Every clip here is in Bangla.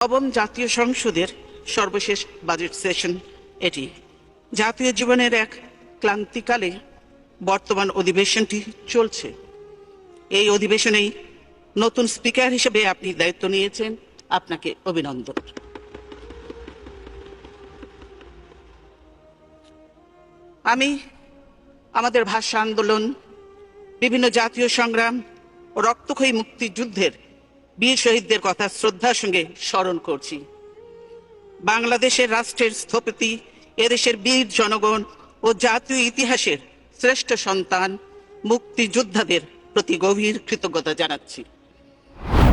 নবম জাতীয় সংসদের সর্বশেষ বাজেট সেশন এটি। জাতীয় জীবনের এক ক্লান্তিকালে বর্তমান অধিবেশনটি চলছে। এই অধিবেশনেই নতুন স্পিকার হিসেবে আপনি দায়িত্ব নিয়েছেন, আপনাকে অভিনন্দন। আমি আমাদের ভাষা আন্দোলন, বিভিন্ন জাতীয় সংগ্রাম ও রক্তক্ষয়ী মুক্তিযুদ্ধের বীর শহীদদের কথা শ্রদ্ধার সঙ্গে স্মরণ করছি। বাংলাদেশের রাষ্ট্রের স্থপতি, এদেশের বীর জনগণ ও জাতীয় ইতিহাসের শ্রেষ্ঠ সন্তান মুক্তিযোদ্ধাদের প্রতি গভীর কৃতজ্ঞতা জানাচ্ছি।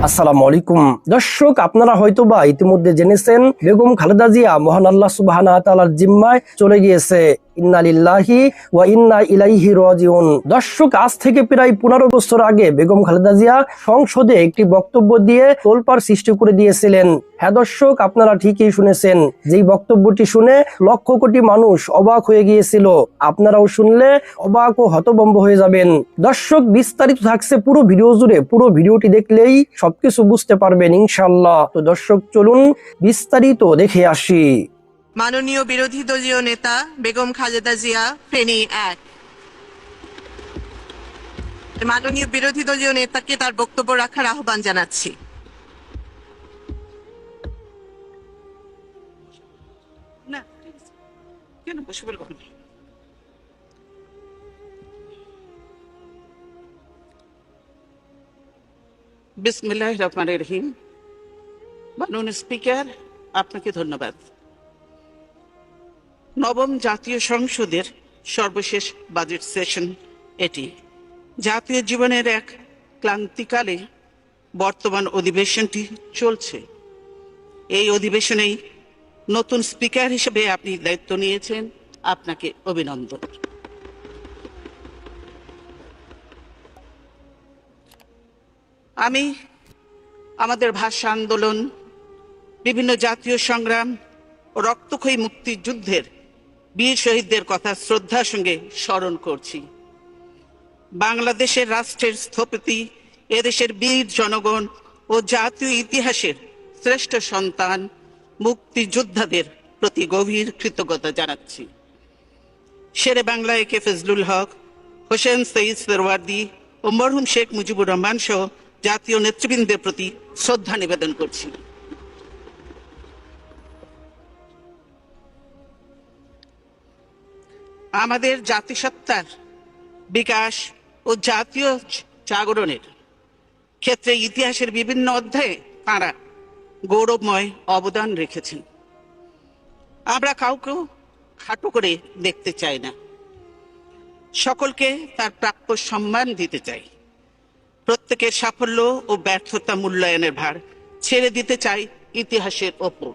আসসালামু আলাইকুম দর্শক, আপনারা হয়তোবা ইতিমধ্যে জেনেছেন বেগম খালেদা জিয়া মহান আল্লাহ সুবহানাহু ওয়া তাআলার জিম্মায় চলে গিয়েছে। ইন্না লিল্লাহি ওয়া ইন্না ইলাইহি রাজিউন। দর্শক, আজ থেকে প্রায় 15 বছর আগে বেগম খালেদা জিয়া সংসদে একটি বক্তব্য দিয়ে তোলপাড় সৃষ্টি করে দিয়েছিলেন। হ্যাঁ দর্শক, আপনারা ঠিকই শুনেছেন, যেই বক্তব্যটি শুনে লক্ষ কোটি মানুষ অবাক হয়ে গিয়েছিল। আপনারাও শুনলে অবাক ও হতভম্ব হয়ে যাবেন। দর্শক, বিস্তারিত থাকছে পুরো ভিডিও জুড়ে, পুরো ভিডিওটি দেখলেই সবকিছু বুঝতে পারবেন ইনশাআল্লাহ। তো দর্শক, চলুন বিস্তারিত দেখে আসি। মাননীয় বিরোধী দলীয় নেতা বেগম খালেদা জিয়া, ফেনী 1। মাননীয় বিরোধী দলীয় নেতাকে তার বক্তব্য রাখার আহ্বান জানাচ্ছি। না, কেন বসে বলবো? বিসমিল্লাহির রহমানির রহিম। মাননীয় স্পিকার, আপনাকে ধন্যবাদ। নবম জাতীয় সংসদের সর্বশেষ বাজেট সেশন এটি। জাতীয় জীবনের এক ক্লান্তিকালে বর্তমান অধিবেশনটি চলছে। এই অধিবেশনেই নতুন স্পিকার হিসেবে আপনি দায়িত্ব নিয়েছেন, আপনাকে অভিনন্দন। আমি আমাদের ভাষা আন্দোলন, বিভিন্ন জাতীয় সংগ্রাম ও রক্তক্ষয়ী মুক্তিযুদ্ধের বীর শহীদদের কথা শ্রদ্ধার সঙ্গে স্মরণ করছি। বাংলাদেশের রাষ্ট্রের স্থপতি, এদেশের বীর জনগণ ও জাতীয় ইতিহাসের শ্রেষ্ঠ সন্তান মুক্তিযোদ্ধাদের প্রতি গভীর কৃতজ্ঞতা জানাচ্ছি। শেরে বাংলা একে ফজলুল হক, হোসেন সঈদ সোহরাওয়ার্দী ও মরহুম শেখ মুজিবুর রহমান সহ জাতীয় নেতৃবৃন্দের প্রতি শ্রদ্ধা নিবেদন করছি। আমাদের জাতিসত্তার বিকাশ ও জাতীয় জাগরণের ক্ষেত্রে ইতিহাসের বিভিন্ন অধ্যায়ে তাঁরা গৌরবময় অবদান রেখেছেন। আমরা কাউকে খাটো করে দেখতে চাই না, সকলকে তার প্রাপ্য সম্মান দিতে চাই। প্রত্যেকের সাফল্য ও ব্যর্থতা মূল্যায়নের ভার ছেড়ে দিতে চাই ইতিহাসের ওপর।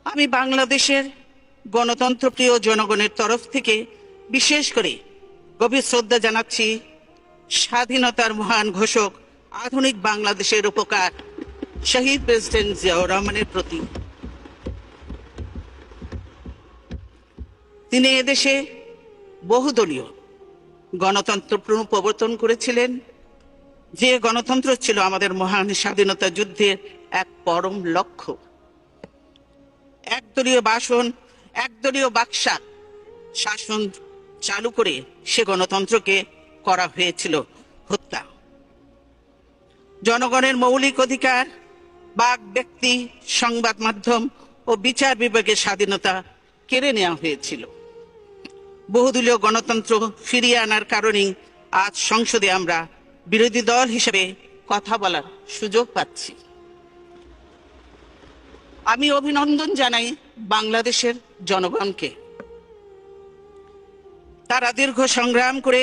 আমি বাংলাদেশের গণতন্ত্রপ্রিয় জনগণের তরফ থেকে বিশেষ করে গভীর শ্রদ্ধা জানাচ্ছি স্বাধীনতার মহান ঘোষক, আধুনিক বাংলাদেশের উপকার শহীদ প্রেসিডেন্ট জিয়াউর রহমানের প্রতি। তিনি এদেশে বহুদলীয় গণতন্ত্র প্রবর্তন করেছিলেন, যে গণতন্ত্র ছিল আমাদের মহান স্বাধীনতা যুদ্ধের এক পরম লক্ষ্য। একদলীয় বাকশাল শাসন চালু করে সে গণতন্ত্রকে করা হয়েছিল হত্যা। জনগণের মৌলিক অধিকার, বাক ব্যক্তি, সংবাদ মাধ্যম ও বিচার বিভাগের স্বাধীনতা কেড়ে নেওয়া হয়েছিল। বহুদলীয় গণতন্ত্র ফিরিয়ে আনার কারণেই আজ সংসদে আমরা বিরোধী দল হিসেবে কথা বলার সুযোগ পাচ্ছি। আমি অভিনন্দন জানাই বাংলাদেশের জনগণকে। তারা দীর্ঘ সংগ্রাম করে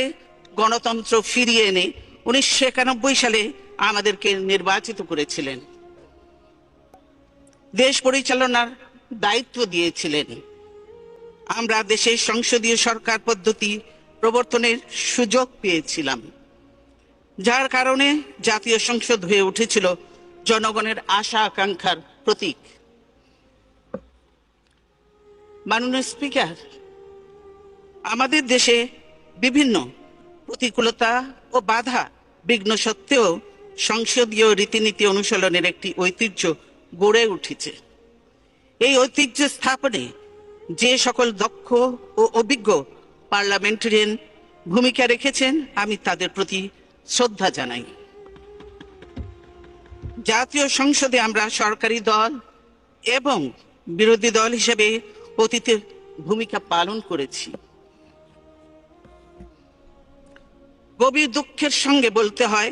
গণতন্ত্র ফিরিয়ে এনে 1991 সালে আমাদেরকে নির্বাচিত করেছিলেন, দেশ পরিচালনার দায়িত্ব দিয়েছিলেন। আমরা দেশের সংসদীয় সরকার পদ্ধতি প্রবর্তনের সুযোগ পেয়েছিলাম, যার কারণে জাতীয় সংসদ হয়ে উঠেছিল জনগণের আশা আকাঙ্ক্ষার প্রতীক। মাননীয় স্পিকার, আমাদের দেশে বিভিন্ন প্রতিকূলতা ও বাধা বিঘ্ন সত্ত্বেও সংসদীয় রীতিনীতি অনুশীলনের একটি ঐতিহ্য গড়ে উঠেছে। এই ঐতিহ্য স্থাপনে যে সকল দক্ষ ও অভিজ্ঞ পার্লামেন্টারিয়ান ভূমিকা রেখেছেন, আমি তাদের প্রতি শ্রদ্ধা জানাই। জাতীয় সংসদে আমরা সরকারি দল এবং বিরোধী দল হিসেবে অতীতে ভূমিকা পালন করেছি। গভীর দুঃখের সঙ্গে বলতে হয়,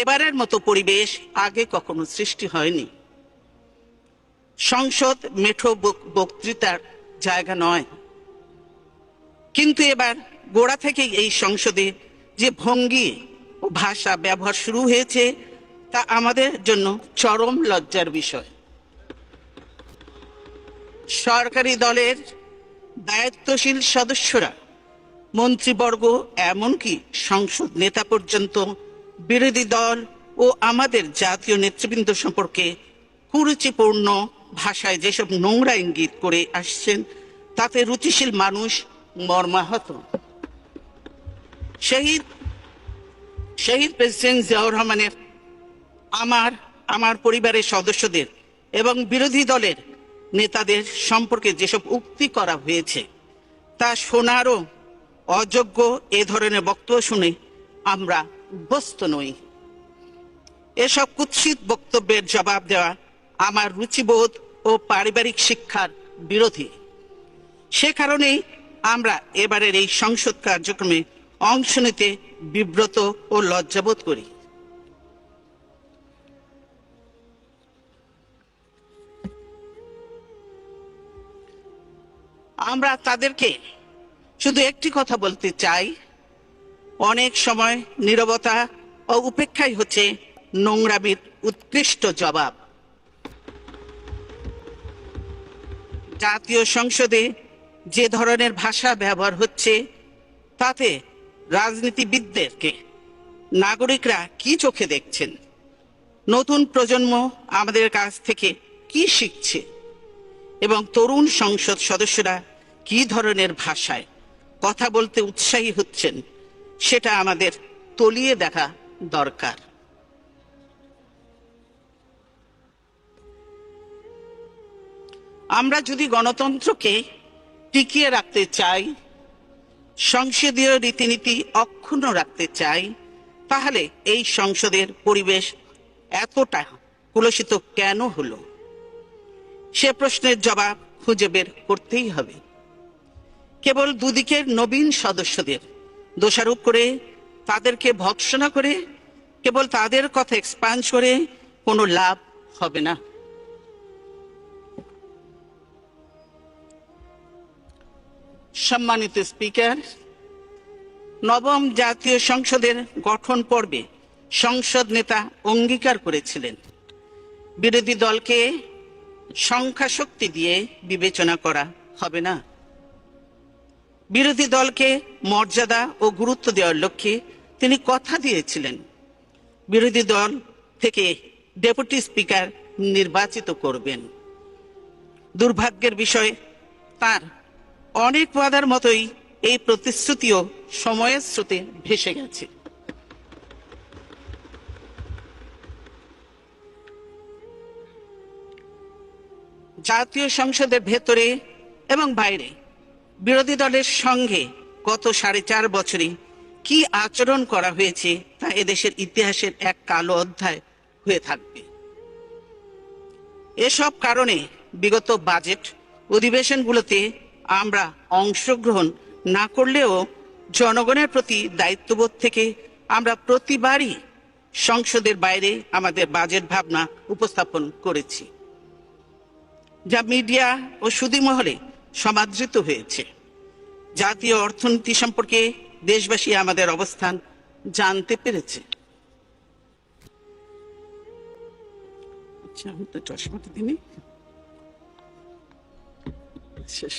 এবারের মতো পরিবেশ আগে কখনো সৃষ্টি হয়নি। সংসদ মেঠো বক্তৃতার জায়গা নয়, কিন্তু এবার গোড়া থেকেই এই সংসদে যে ভঙ্গি ও ভাষা ব্যবহার শুরু হয়েছে তা আমাদের জন্য চরম লজ্জার বিষয়। সরকারি দলের দায়িত্বশীল সদস্যরা, মন্ত্রীবর্গ, এমনকি সংসদ নেতা পর্যন্ত বিরোধী দল ও আমাদের জাতীয় নেতৃবৃন্দ সম্পর্কে কুরুচিপূর্ণ ভাষায় যেসব নোংরা ইঙ্গিত করে আসছেন, তাতে রুচিশীল মানুষ মর্মাহত। শহীদ প্রেসিডেন্ট জিয়াউর রহমানের, আমার পরিবারের সদস্যদের এবং বিরোধী দলের নেতাদের সম্পর্কে যেসব উক্তি করা হয়েছে তা শোনারও অযোগ্য। এ ধরনের বক্তব্য শুনে আমরা অভ্যস্ত নই। এসব কুৎসিত বক্তব্যের জবাব দেওয়া আমার রুচিবোধ ও পারিবারিক শিক্ষার বিরোধী। সে কারণেই আমরা এবারের এই সংসদ কার্যক্রমে অংশ নিতে বিব্রত ও লজ্জাবোধ করি। আমরা তাদেরকে শুধু একটি কথা বলতে চাই, অনেক সময় নীরবতা ও উপেক্ষাই হচ্ছে নোংরামির উৎকৃষ্ট জবাব। জাতীয় সংসদে যে ধরনের ভাষা ব্যবহার হচ্ছে তাতে রাজনীতিবিদদেরকে নাগরিকরা কি চোখে দেখছেন? নতুন প্রজন্ম আমাদের কাছ থেকে কি শিখছে এবং তরুণ সংসদ সদস্যরা কি ধরনের ভাষায় কথা বলতে উৎসাহী হচ্ছেন, সেটা আমাদের তলিয়ে দেখা দরকার। আমরা যদি গণতন্ত্রকে টিকিয়ে রাখতে চাই, সংসদীয় রীতিনীতি অক্ষুণ্ণ রাখতে চাই, তাহলে এই সংসদের পরিবেশ এতটা কুলসিত কেন হলো? সে প্রশ্নের জবাব খুঁজে বের করতেই হবে। কেবল দুদিকের নবীন সদস্যদের দোষারোপ করে, তাদেরকে ভৎসনা করে, কেবল তাদের কথা এক্সপান্স করে কোনো লাভ হবে না। সম্মানিত স্পিকার, নবম জাতীয় সংসদের গঠন পর্বে সংসদ নেতা অঙ্গীকার করেছিলেন, বিরোধী দলকে সংখ্যা শক্তি দিয়ে বিবেচনা করা হবে না। বিরোধী দলকে মর্যাদা ও গুরুত্ব দেওয়ার লক্ষ্যে তিনি কথা দিয়েছিলেন, বিরোধী দল থেকে ডেপুটি স্পিকার নির্বাচিত করবেন। দুর্ভাগ্যের বিষয়, তার অনেক ওয়াদার মতোই এই প্রতিশ্রুতিও সময়ের স্রোতে ভেসে গেছে। জাতীয় সংসদের ভেতরে এবং বাইরে বিরোধী দলের সঙ্গে গত 4.5 বছরে কি আচরণ করা হয়েছে তা এদেশের ইতিহাসের এক কালো অধ্যায় হয়ে থাকবে। এসব কারণে বিগত বাজেট অধিবেশনগুলোতে আমরা অংশগ্রহণ না করলেও জনগণের প্রতি দায়িত্ববোধ থেকে আমরা প্রতিবারই সংসদের বাইরে আমাদের বাজেট ভাবনা উপস্থাপন করেছি, যা মিডিয়া ও সুধী মহলে সমাদৃত হয়েছে। জাতীয় অর্থনীতি সম্পর্কে দেশবাসী আমাদের অবস্থান জানতে পেরেছে। আমি তো চশমাটা দিনি শেষ।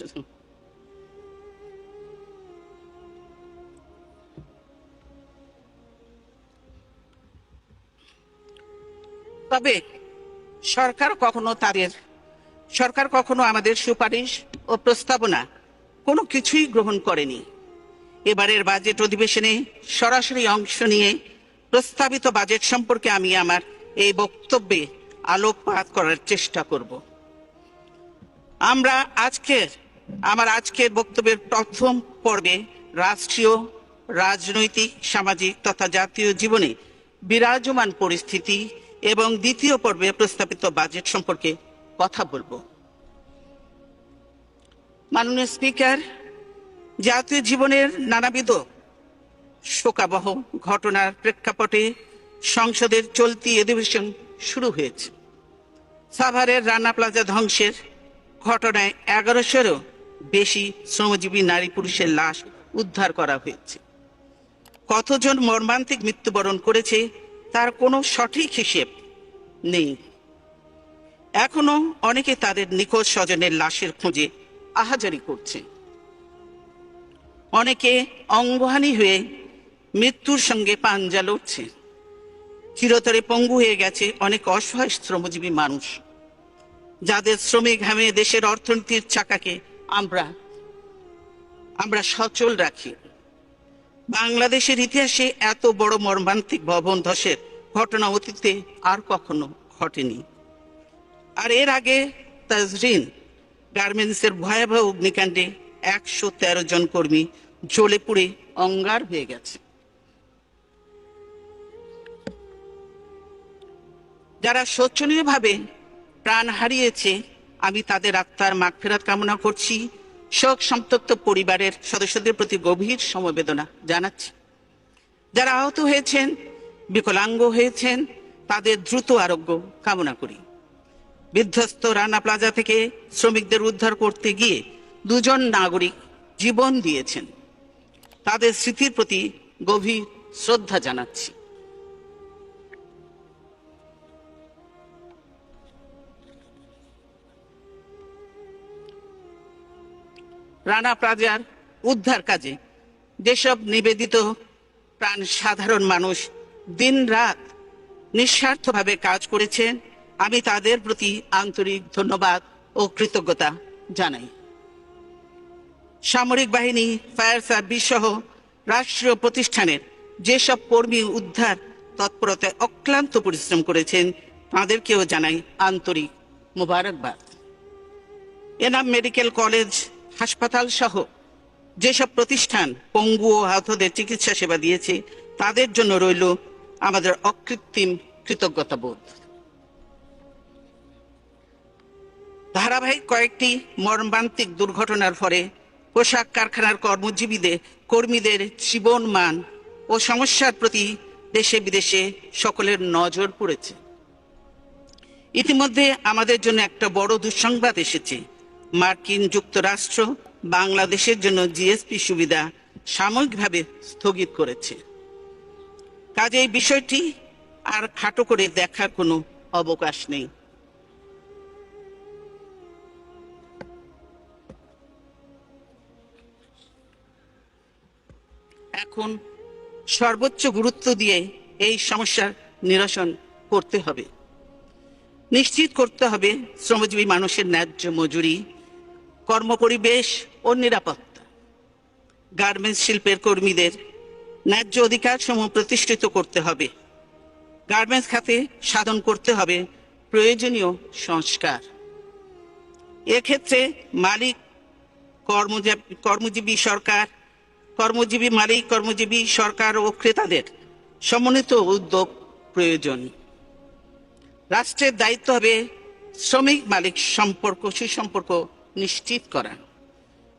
তবে সরকার কখনো আমাদের সুপারিশ ও প্রস্তাবনা কোনো কিছুই গ্রহণ করেনি। এবারের বাজেট অধিবেশনে সরাসরি অংশ নিয়ে প্রস্তাবিত বাজেট সম্পর্কে আমি আমার এই বক্তব্যে আলোকপাত করার চেষ্টা করব। আমার আজকের বক্তব্যের প্রথম পর্বে রাষ্ট্রীয়, রাজনৈতিক, সামাজিক তথা জাতীয় জীবনে বিরাজমান পরিস্থিতি এবং দ্বিতীয় পর্বে প্রস্তাবিত বাজেট সম্পর্কে কথা বলবো। মাননীয় স্পিকার, জাতীয় জীবনের নানাবিধ শোকাবহ ঘটনার প্রেক্ষাপটে সংসদের চলতি অধিবেশন শুরু হয়েছে। সাভারের রানা প্লাজা ধ্বংসের ঘটনায় 1100-এরও বেশি শ্রমজীবী নারী পুরুষের লাশ উদ্ধার করা হয়েছে। কতজন মর্মান্তিক মৃত্যুবরণ করেছে তার কোনো সঠিক হিসেব নেই। এখনো অনেকে তাদের নিখোঁজ স্বজনের লাশের খোঁজে আহাজারি করছে। অনেকে অঙ্গহানি হয়ে মৃত্যুর সঙ্গে পাঞ্জা লড়ছে। চিরতরে পঙ্গু হয়ে গেছে অনেক অসহায় শ্রমজীবী মানুষ, যাদের শ্রমে ঘামে দেশের অর্থনীতির চাকাকে আমরা সচল রাখি। বাংলাদেশের ইতিহাসে এত বড় মর্মান্তিক ভবন ধসের ঘটনা অতীতে আর কখনো ঘটেনি। আর এর আগে তাজরিন গার্মেন্টসের ভয়াবহ অগ্নিকাণ্ডে 113 জন কর্মী জ্বলে পুড়ে অঙ্গার হয়ে গেছে। যারা শোচনীয়ভাবে প্রাণ হারিয়েছে, আমি তাদের আত্মার মাগফিরাত কামনা করছি। শোক সন্তপ্ত পরিবারের সদস্যদের প্রতি গভীর সমবেদনা জানাচ্ছি। যারা আহত হয়েছেন, বিকলাঙ্গ হয়েছেন, তাদের দ্রুত আরোগ্য কামনা করি। বিধ্বস্ত রানা প্লাজা থেকে শ্রমিকদের উদ্ধার করতে গিয়ে 2 জন নাগরিক জীবন দিয়েছেন, তাদের স্মৃতির প্রতি গভীর শ্রদ্ধা জানাচ্ছি। রানা প্লাজার উদ্ধার কাজে যেসব নিবেদিত প্রাণ সাধারণ মানুষ দিন রাত নিঃস্বার্থভাবে কাজ করেছেন, আমি তাদের প্রতি আন্তরিক ধন্যবাদ ও কৃতজ্ঞতা জানাই। সামরিক বাহিনী, ফায়ার সার্ভিস সহ রাষ্ট্রীয় প্রতিষ্ঠানের যেসব কর্মী উদ্ধার তৎপরতায় অক্লান্ত পরিশ্রম করেছেন, তাদেরকেও জানাই আন্তরিক মোবারকবাদ। এনাম মেডিকেল কলেজ, হাসপাতাল সহ যেসব প্রতিষ্ঠান পঙ্গু ও আহতদের চিকিৎসা সেবা দিয়েছে, তাদের জন্য রইল আমাদের অকৃত্রিম কৃতজ্ঞতাবোধ। ধারাবাহিক কয়েকটি মর্মান্তিক দুর্ঘটনার ফলে পোশাক কারখানার কর্মীদের জীবন মান ও সমস্যার প্রতি দেশে বিদেশে সকলের নজর পড়েছে। ইতিমধ্যে আমাদের জন্য একটা বড় দুঃসংবাদ এসেছে। মার্কিন যুক্তরাষ্ট্র বাংলাদেশের জন্য জিএসপি সুবিধা সাময়িকভাবে স্থগিত করেছে। কাজেই বিষয়টি আর খাটো করে দেখার কোনো অবকাশ নেই। এখন সর্বোচ্চ গুরুত্ব দিয়ে এই সমস্যার নিরসন করতে হবে। নিশ্চিত করতে হবে শ্রমজীবী মানুষের ন্যায্য মজুরি, কর্মপরিবেশ ও নিরাপত্তা। গার্মেন্টস শিল্পের কর্মীদের ন্যায্য অধিকার সমূহ প্রতিষ্ঠিত করতে হবে। গার্মেন্টস খাতে সাধন করতে হবে প্রয়োজনীয় সংস্কার। এক্ষেত্রে মালিক, কর্মজীবী সরকার ও ক্রেতাদের সমন্বিত উদ্যোগ প্রয়োজন। রাষ্ট্রের দায়িত্ব হবে শ্রমিক মালিক সুসম্পর্ক নিশ্চিত করা।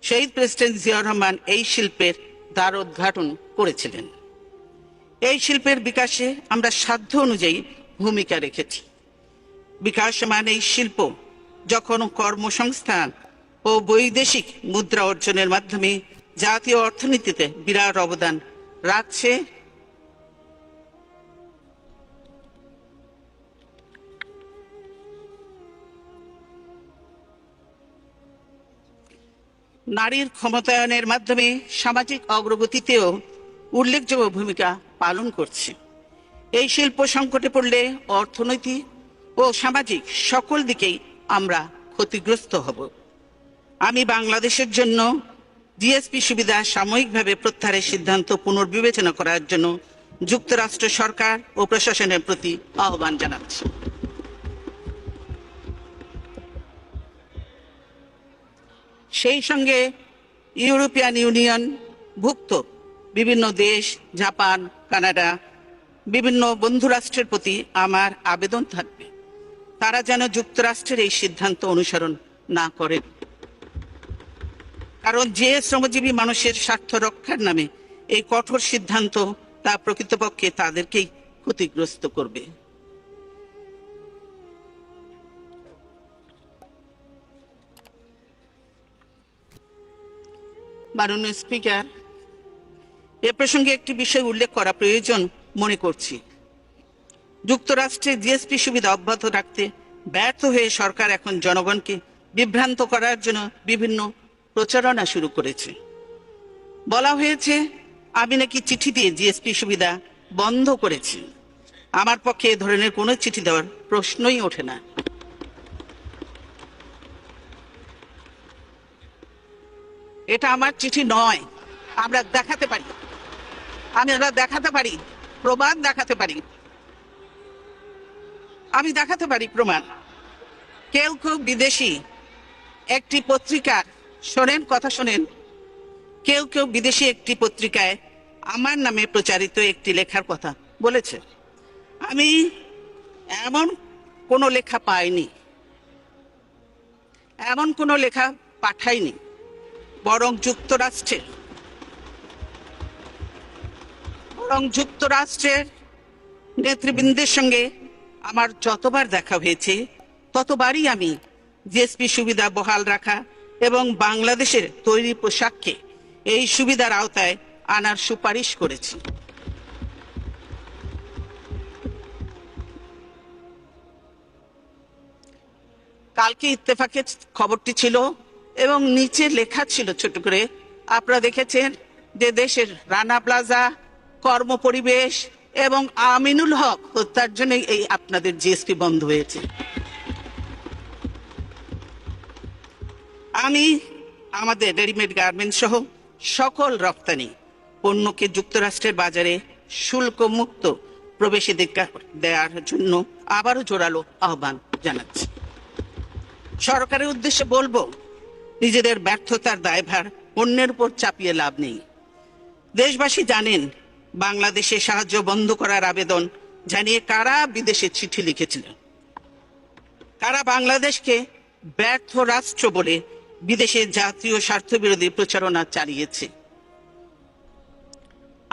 শহীদ প্রেসিডেন্ট জিয়াউর রহমান এই শিল্পের দ্বারোদ্ঘাটন করেছিলেন। এই শিল্পের বিকাশে আমরা সাধ্য অনুযায়ী ভূমিকা রেখেছি। বিকাশমান এই শিল্প যখন কর্মসংস্থান ও বৈদেশিক মুদ্রা অর্জনের মাধ্যমে জাতীয় অর্থনীতিতে বিরাট অবদান রাখছে, নারীর ক্ষমতায়নের মাধ্যমে সামাজিক অগ্রগতিতেও উল্লেখযোগ্য ভূমিকা পালন করছে। এই শিল্প সংকটে পড়লে অর্থনৈতিক ও সামাজিক সকল দিকেই আমরা ক্ষতিগ্রস্ত হব। আমি বাংলাদেশের জন্য জিএসপি সুবিধা সাময়িকভাবে প্রত্যাহারের সিদ্ধান্ত পুনর্বিবেচনা করার জন্য যুক্তরাষ্ট্র সরকার ও প্রশাসনের প্রতি আহ্বান জানাচ্ছি। সেই সঙ্গে ইউরোপিয়ান ইউনিয়ন ভুক্ত বিভিন্ন দেশ, জাপান, কানাডা, বিভিন্ন বন্ধু রাষ্ট্রের প্রতি আমার আবেদন থাকবে, তারা যেন যুক্তরাষ্ট্রের এই সিদ্ধান্ত অনুসরণ না করেন। কারণ যে শ্রমজীবী মানুষের স্বার্থ রক্ষার নামে এই কঠোর সিদ্ধান্ত তা প্রকৃতপক্ষে তাদেরকেই ক্ষতিগ্রস্ত করবে। মাননীয় স্পিকার, এ প্রসঙ্গে একটি বিষয় উল্লেখ করা প্রয়োজন মনে করছি। যুক্তরাষ্ট্রে জিএসপি সুবিধা অব্যাহত রাখতে ব্যর্থ হয়ে সরকার এখন জনগণকে বিভ্রান্ত করার জন্য বিভিন্ন প্রচারণা শুরু করেছে। বলা হয়েছে আমি নাকি চিঠি দিয়ে জিএসপি সুবিধা বন্ধ করেছি। আমার পক্ষে এ ধরনের কোনো চিঠি দেওয়ার প্রশ্নই ওঠে না। এটা আমার চিঠি নয়। আমরা দেখাতে পারি, প্রমাণ দেখাতে পারি। আমি দেখাতে পারি প্রমাণ। কেউ বিদেশি একটি পত্রিকা, কেউ বিদেশি একটি পত্রিকায় আমার নামে প্রচারিত একটি লেখার কথা বলেছে। আমি এমন কোনো লেখা পাইনি, এমন কোনো লেখা পাঠাইনি, বরং যুক্তরাষ্ট্রের নেতৃবৃন্দের সঙ্গে আমার যতবার দেখা হয়েছে ততবারই আমি জিএসপি সুবিধা বহাল রাখা এবং বাংলাদেশের তৈরি পোশাককে এই সুবিধার আওতায় আনার সুপারিশ করেছি। কালকে ইত্তেফাকের খবরটি ছিল এবং নিচে লেখা ছিল ছোট করে, আপনারা দেখেছেন যে দেশের রানা প্লাজা, কর্মপরিবেশ এবং আমিনুল হক হত্যার জন্য এই আপনাদের জিএসপি বন্ধ হয়েছে। আমি আমাদের রেডিমেড গার্মেন্টস সহ সকল রপ্তানি পণ্যকে যুক্তরাষ্ট্রের বাজারে শুল্ক মুক্ত প্রবেশাধিকার দেওয়ার জন্য আবারও জোরালো আহ্বান জানাচ্ছি। সরকারের উদ্দেশ্যে বলবো, নিজেদের ব্যর্থতার দায়ভার অন্যের উপর চাপিয়ে লাভ নেই। দেশবাসী জানেন বাংলাদেশে সাহায্য বন্ধ করার আবেদন জানিয়ে কারা বিদেশে চিঠি লিখেছিলেন, কারা বাংলাদেশকে ব্যর্থ রাষ্ট্র বলে বিদেশে জাতীয় স্বার্থবিরোধী প্রচারণা চালিয়েছে।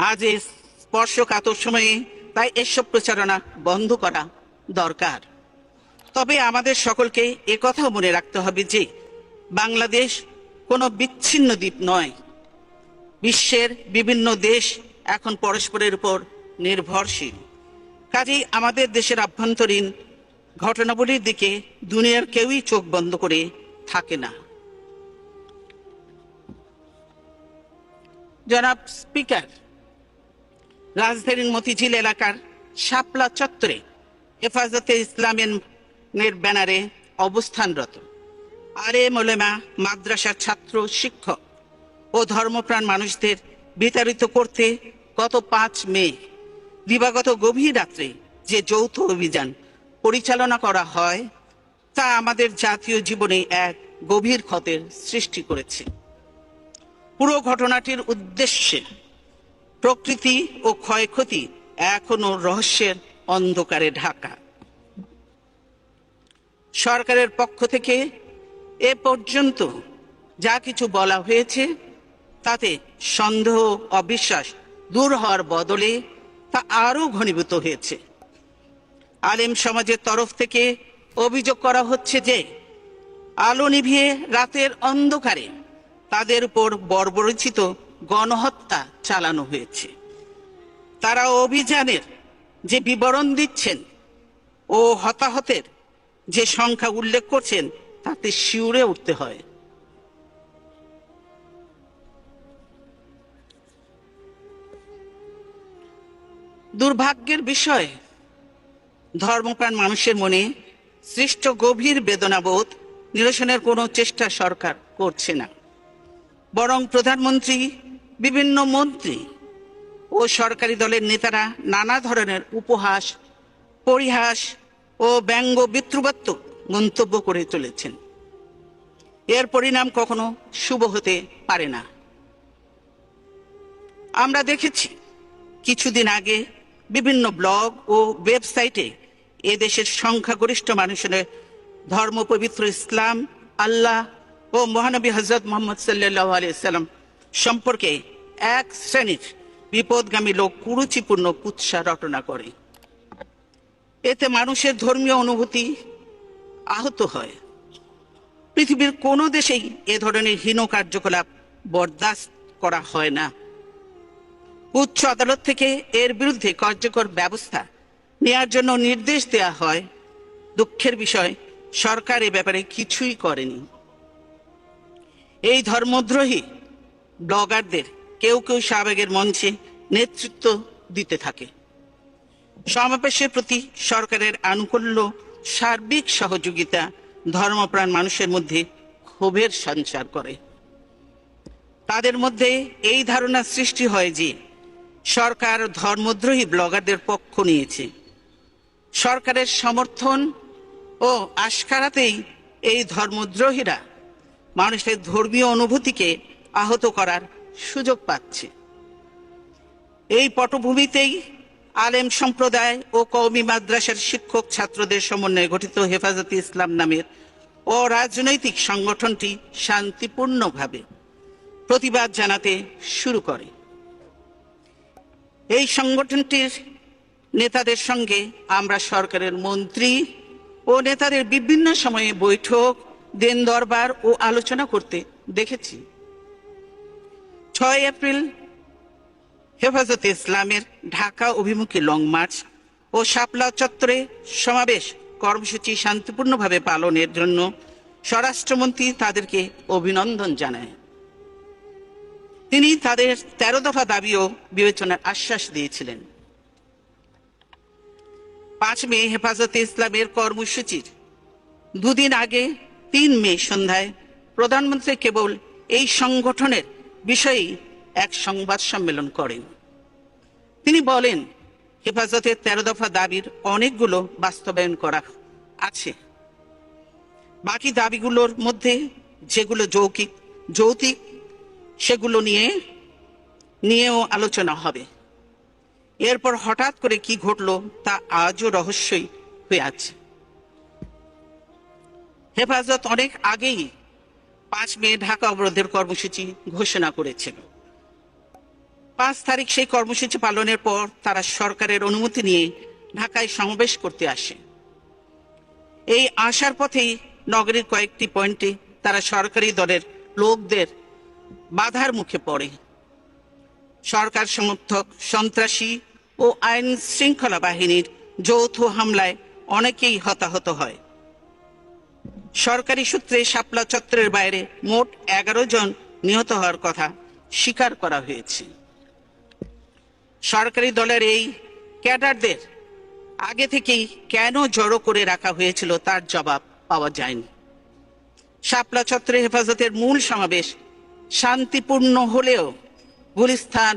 আজ এই স্পর্শকাতর সময়ে তাই এসব প্রচারণা বন্ধ করা দরকার। তবে আমাদের সকলকে একথাও মনে রাখতে হবে যে বাংলাদেশ কোনো বিচ্ছিন্ন দ্বীপ নয়। বিশ্বের বিভিন্ন দেশ এখন পরস্পরের উপর নির্ভরশীল। কাজেই আমাদের দেশের আভ্যন্তরীণ ঘটনাবলীর দিকে দুনিয়ার কেউই চোখ বন্ধ করে থাকে না। জনাব স্পিকার, রাজধানীর মতিঝিল এলাকার শাপলা চত্বরে হেফাজতে ইসলামের ব্যানারে অবস্থানরত আলেম ওলেমা, মাদ্রাসার ছাত্র, শিক্ষক ও ধর্মপ্রাণ মানুষদের বিতাড়িত করতে গত 5 মে দিবাগত গভীর রাত্রে যে যৌথ অভিযান পরিচালনা করা হয় তা আমাদের জাতীয় জীবনে এক গভীর ক্ষতের সৃষ্টি করেছে। পুরো ঘটনাটির উদ্দেশ্যে প্রকৃতি ও ক্ষয়ক্ষতি এখনো রহস্যের অন্ধকারে ঢাকা। সরকারের পক্ষ থেকে এ পর্যন্ত যা কিছু বলা হয়েছে তাতে সন্দেহ, অবিশ্বাস দূর হওয়ার বদলে তা আরো ঘনীভূত হয়েছে। আলেম সমাজের তরফ থেকে অভিযোগ করা হচ্ছে যে আলো নিভিয়ে রাতের অন্ধকারে তাদের উপর বর্বরোচিত গণহত্যা চালানো হয়েছে। তারা অভিযানের যে বিবরণ দিচ্ছেন ও হতাহতের যে সংখ্যা উল্লেখ করছেন তাতে শিউরে উঠতে হয়। দুর্ভাগ্যের বিষয়, ধর্মপ্রাণ মানুষের মনে সৃষ্ট গভীর বেদনাবোধ নিরসনের কোনো চেষ্টা সরকার করছে না। বরং প্রধানমন্ত্রী, বিভিন্ন মন্ত্রী ও সরকারি দলের নেতারা নানা ধরনের উপহাস, পরিহাস ও ব্যঙ্গ বিদ্রুপাত্মক মন্তব্য করে চলেছেন। এর পরিণাম কখনো শুভ হতে পারে না। আমরা দেখেছি কিছুদিন আগে বিভিন্ন ব্লগ ও ওয়েবসাইটে এদেশের সংখ্যাগরিষ্ঠ মানুষের ধর্মপবিত্র ইসলাম, আল্লাহ ও মহানবী হযরত মুহাম্মদ সাল্লাল্লাহু আলাইহি সাল্লাম সম্পর্কে এক শ্রেণীর বিপদগামী লোক কুরুচিপূর্ণ কুৎসা রটনা করে। এতে মানুষের ধর্মীয় অনুভূতি আহত হয়। পৃথিবীর কোনো দেশেই এ ধরনের হীন কার্যকলাপ বরদাস্ত করা হয় না। উচ্চ আদালত থেকে এর বিরুদ্ধে কার্যকর ব্যবস্থা নেওয়ার জন্য নির্দেশ দেওয়া হয়। দুঃখের বিষয়, সরকার এ ব্যাপারে কিছুই করেনি। এই ধর্মদ্রোহী ব্লগারদের কেউ কেউ শাহবাগের মঞ্চে নেতৃত্ব দিতে থাকে। সমাবেশের প্রতি সরকারের আনুকূল্য, সার্বিক সহযোগিতা ধর্মপ্রাণ মানুষের মধ্যে ক্ষোভের সঞ্চার করে। তাদের মধ্যে এই ধারণা সৃষ্টি হয় যে সরকার ধর্মদ্রোহী ব্লগারদের পক্ষ নিয়েছে। সরকারের সমর্থন ও আশকারাতেই এই ধর্মদ্রোহীরা মানুষের ধর্মীয় অনুভূতিকে আহত করার সুযোগ পাচ্ছে। এই পটভূমিতেই আলেম সম্প্রদায় ও কওমি মাদ্রাসার শিক্ষক ছাত্রদের সমন্বয়ে গঠিত হেফাজতে ইসলাম নামের অরাজনৈতিক সংগঠনটি শান্তিপূর্ণভাবে প্রতিবাদ জানাতে শুরু করে। এই সংগঠনটির নেতাদের সঙ্গে আমরা সরকারের মন্ত্রী ও নেতাদের বিভিন্ন সময়ে বৈঠক, দিন দরবার ও আলোচনা করতে দেখেছি। 6 এপ্রিল হেফাজতে ইসলামের ঢাকা অভিমুখী লং মার্চ ও শাপলা চত্বরে সমাবেশ কর্মসূচি শান্তিপূর্ণভাবে পালনের জন্য স্বরাষ্ট্রমন্ত্রী তাদেরকে অভিনন্দন জানায়। তিনি তাদের 13 দফা দাবিও বিবেচনার আশ্বাস দিয়েছিলেন। 5 মে হেফাজতে ইসলামের কর্মসূচির দুদিন আগে 3 মে সন্ধ্যায় প্রধানমন্ত্রী কেবল এই সংগঠনের বিষয়েই এক সংবাদ সম্মেলন করেন। তিনি বলেন, হেফাজতের 13 দফা দাবির অনেকগুলো বাস্তবায়ন করা আছে। বাকি দাবিগুলোর মধ্যে যেগুলো যৌক্তিক সেগুলো নিয়েও আলোচনা হবে। এরপর হঠাৎ করে কি ঘটলো তা আজও রহস্যই হয়ে আছে। হেফাজত অনেক আগেই 5 মে ঢাকা অবরোধের কর্মসূচি ঘোষণা করেছিল। 5 তারিখ সেই কর্মসূচি পালনের পর তারা সরকারের অনুমতি নিয়ে ঢাকায় সমাবেশ করতে আসে। এই আসার পথেই নগরীর কয়েকটি পয়েন্টে তারা সরকারি দলের লোকদের বাধার মুখে পড়ে। সরকার সমর্থক সন্ত্রাসী ও আইন শৃঙ্খলা বাহিনীর যৌথ হামলায় অনেকেই হতাহত হয়। সরকারি সূত্রে শাপলা চত্বরের বাইরে মোট 11 জন নিহত হওয়ার কথা স্বীকার করা হয়েছে। সরকারি দলের এই ক্যাডারদের আগে থেকেই কেন জড়ো করে রাখা হয়েছিল তার জবাব পাওয়া যায়নি। শাপলা চত্বরে হেফাজতের মূল সমাবেশ শান্তিপূর্ণ হলেও গুলিস্তান,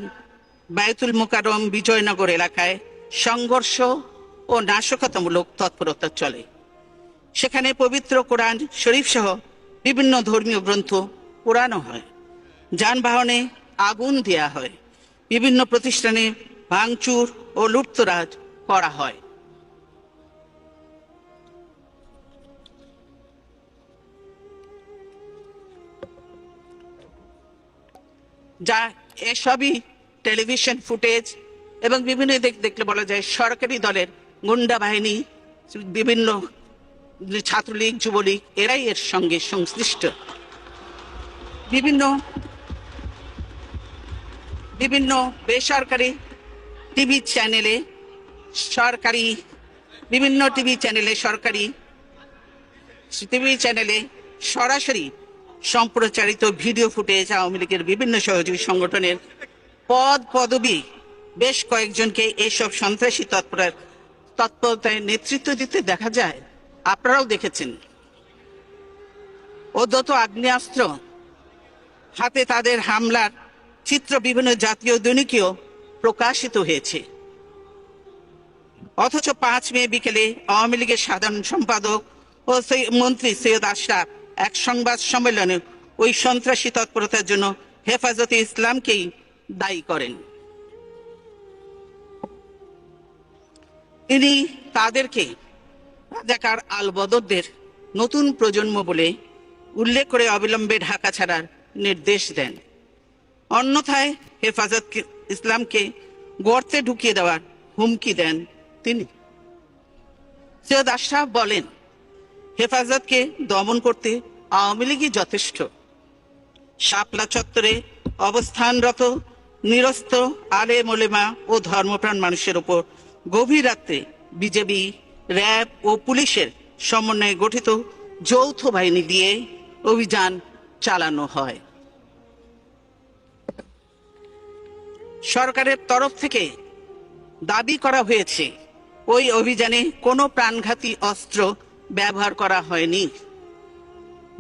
বায়তুল মোকাররম, বিজয়নগর এলাকায় সংঘর্ষ ও নাশকতামূলক তৎপরতা চলে। সেখানে পবিত্র কোরআন শরীফ সহ বিভিন্ন ধর্মীয় গ্রন্থ পোড়ানো হয়, যানবাহনে আগুন দেয়া হয়, বিভিন্ন প্রতিষ্ঠানে ভাঙচুর ও লুটতরাজ করা হয়। যা এসবই টেলিভিশন ফুটেজ এবং বিভিন্ন দেখলে বলা যায় সরকারি দলের গুন্ডা বাহিনী, বিভিন্ন ছাত্রলীগ, যুবলীগ এরাই এর সঙ্গে সংশ্লিষ্ট। বিভিন্ন বেসরকারি টিভি চ্যানেলে, সরকারি বিভিন্ন টিভি চ্যানেলে সরাসরি সম্প্রচারিত ভিডিও ফুটেজ আওয়ামী লীগের বিভিন্ন সহযোগী সংগঠনের পদবি বেশ কয়েকজনকে এইসব সন্ত্রাসী তৎপরতায় নেতৃত্ব দিতে দেখা যায়। আপনারাও দেখেছেন। উদ্ধত আগ্নেয়াস্ত্র হাতে তাদের হামলার চিত্র বিভিন্ন জাতীয় দৈনিকেও প্রকাশিত হয়েছে। অথচ 5 মে বিকেলে আওয়ামী লীগের সাধারণ সম্পাদক ও মন্ত্রী সৈয়দ আশরাফ এক সংবাদ সম্মেলনে ওই সন্ত্রাসী তৎপরতার জন্য হেফাজতে ইসলামকেই দায়ী করেন। তিনি তাদেরকে রাজাকার আল বদরদের নতুন প্রজন্ম বলে উল্লেখ করে অবিলম্বে ঢাকা ছাড়ার নির্দেশ দেন। অন্যথায় হেফাজত ইসলামকে গর্তে ঢুকিয়ে দেওয়ার হুমকি দেন তিনি। সৈয়দ আশরাফ বলেন, হেফাজতকে দমন করতে আওয়ামী লীগই যথেষ্ট। শাপলা চত্বরে অবস্থানরত নিরস্ত আলেম ওলেমা ও ধর্মপ্রাণ মানুষের উপর গভীর রাত্রে বিজেপি, র্যাব ও পুলিশের সমন্বয়ে গঠিত যৌথ বাহিনী দিয়ে অভিযান চালানো হয়। সরকারের তরফ থেকে দাবি করা হয়েছে ওই অভিযানে কোনো প্রাণঘাতী অস্ত্র ব্যবহার করা হয়নি।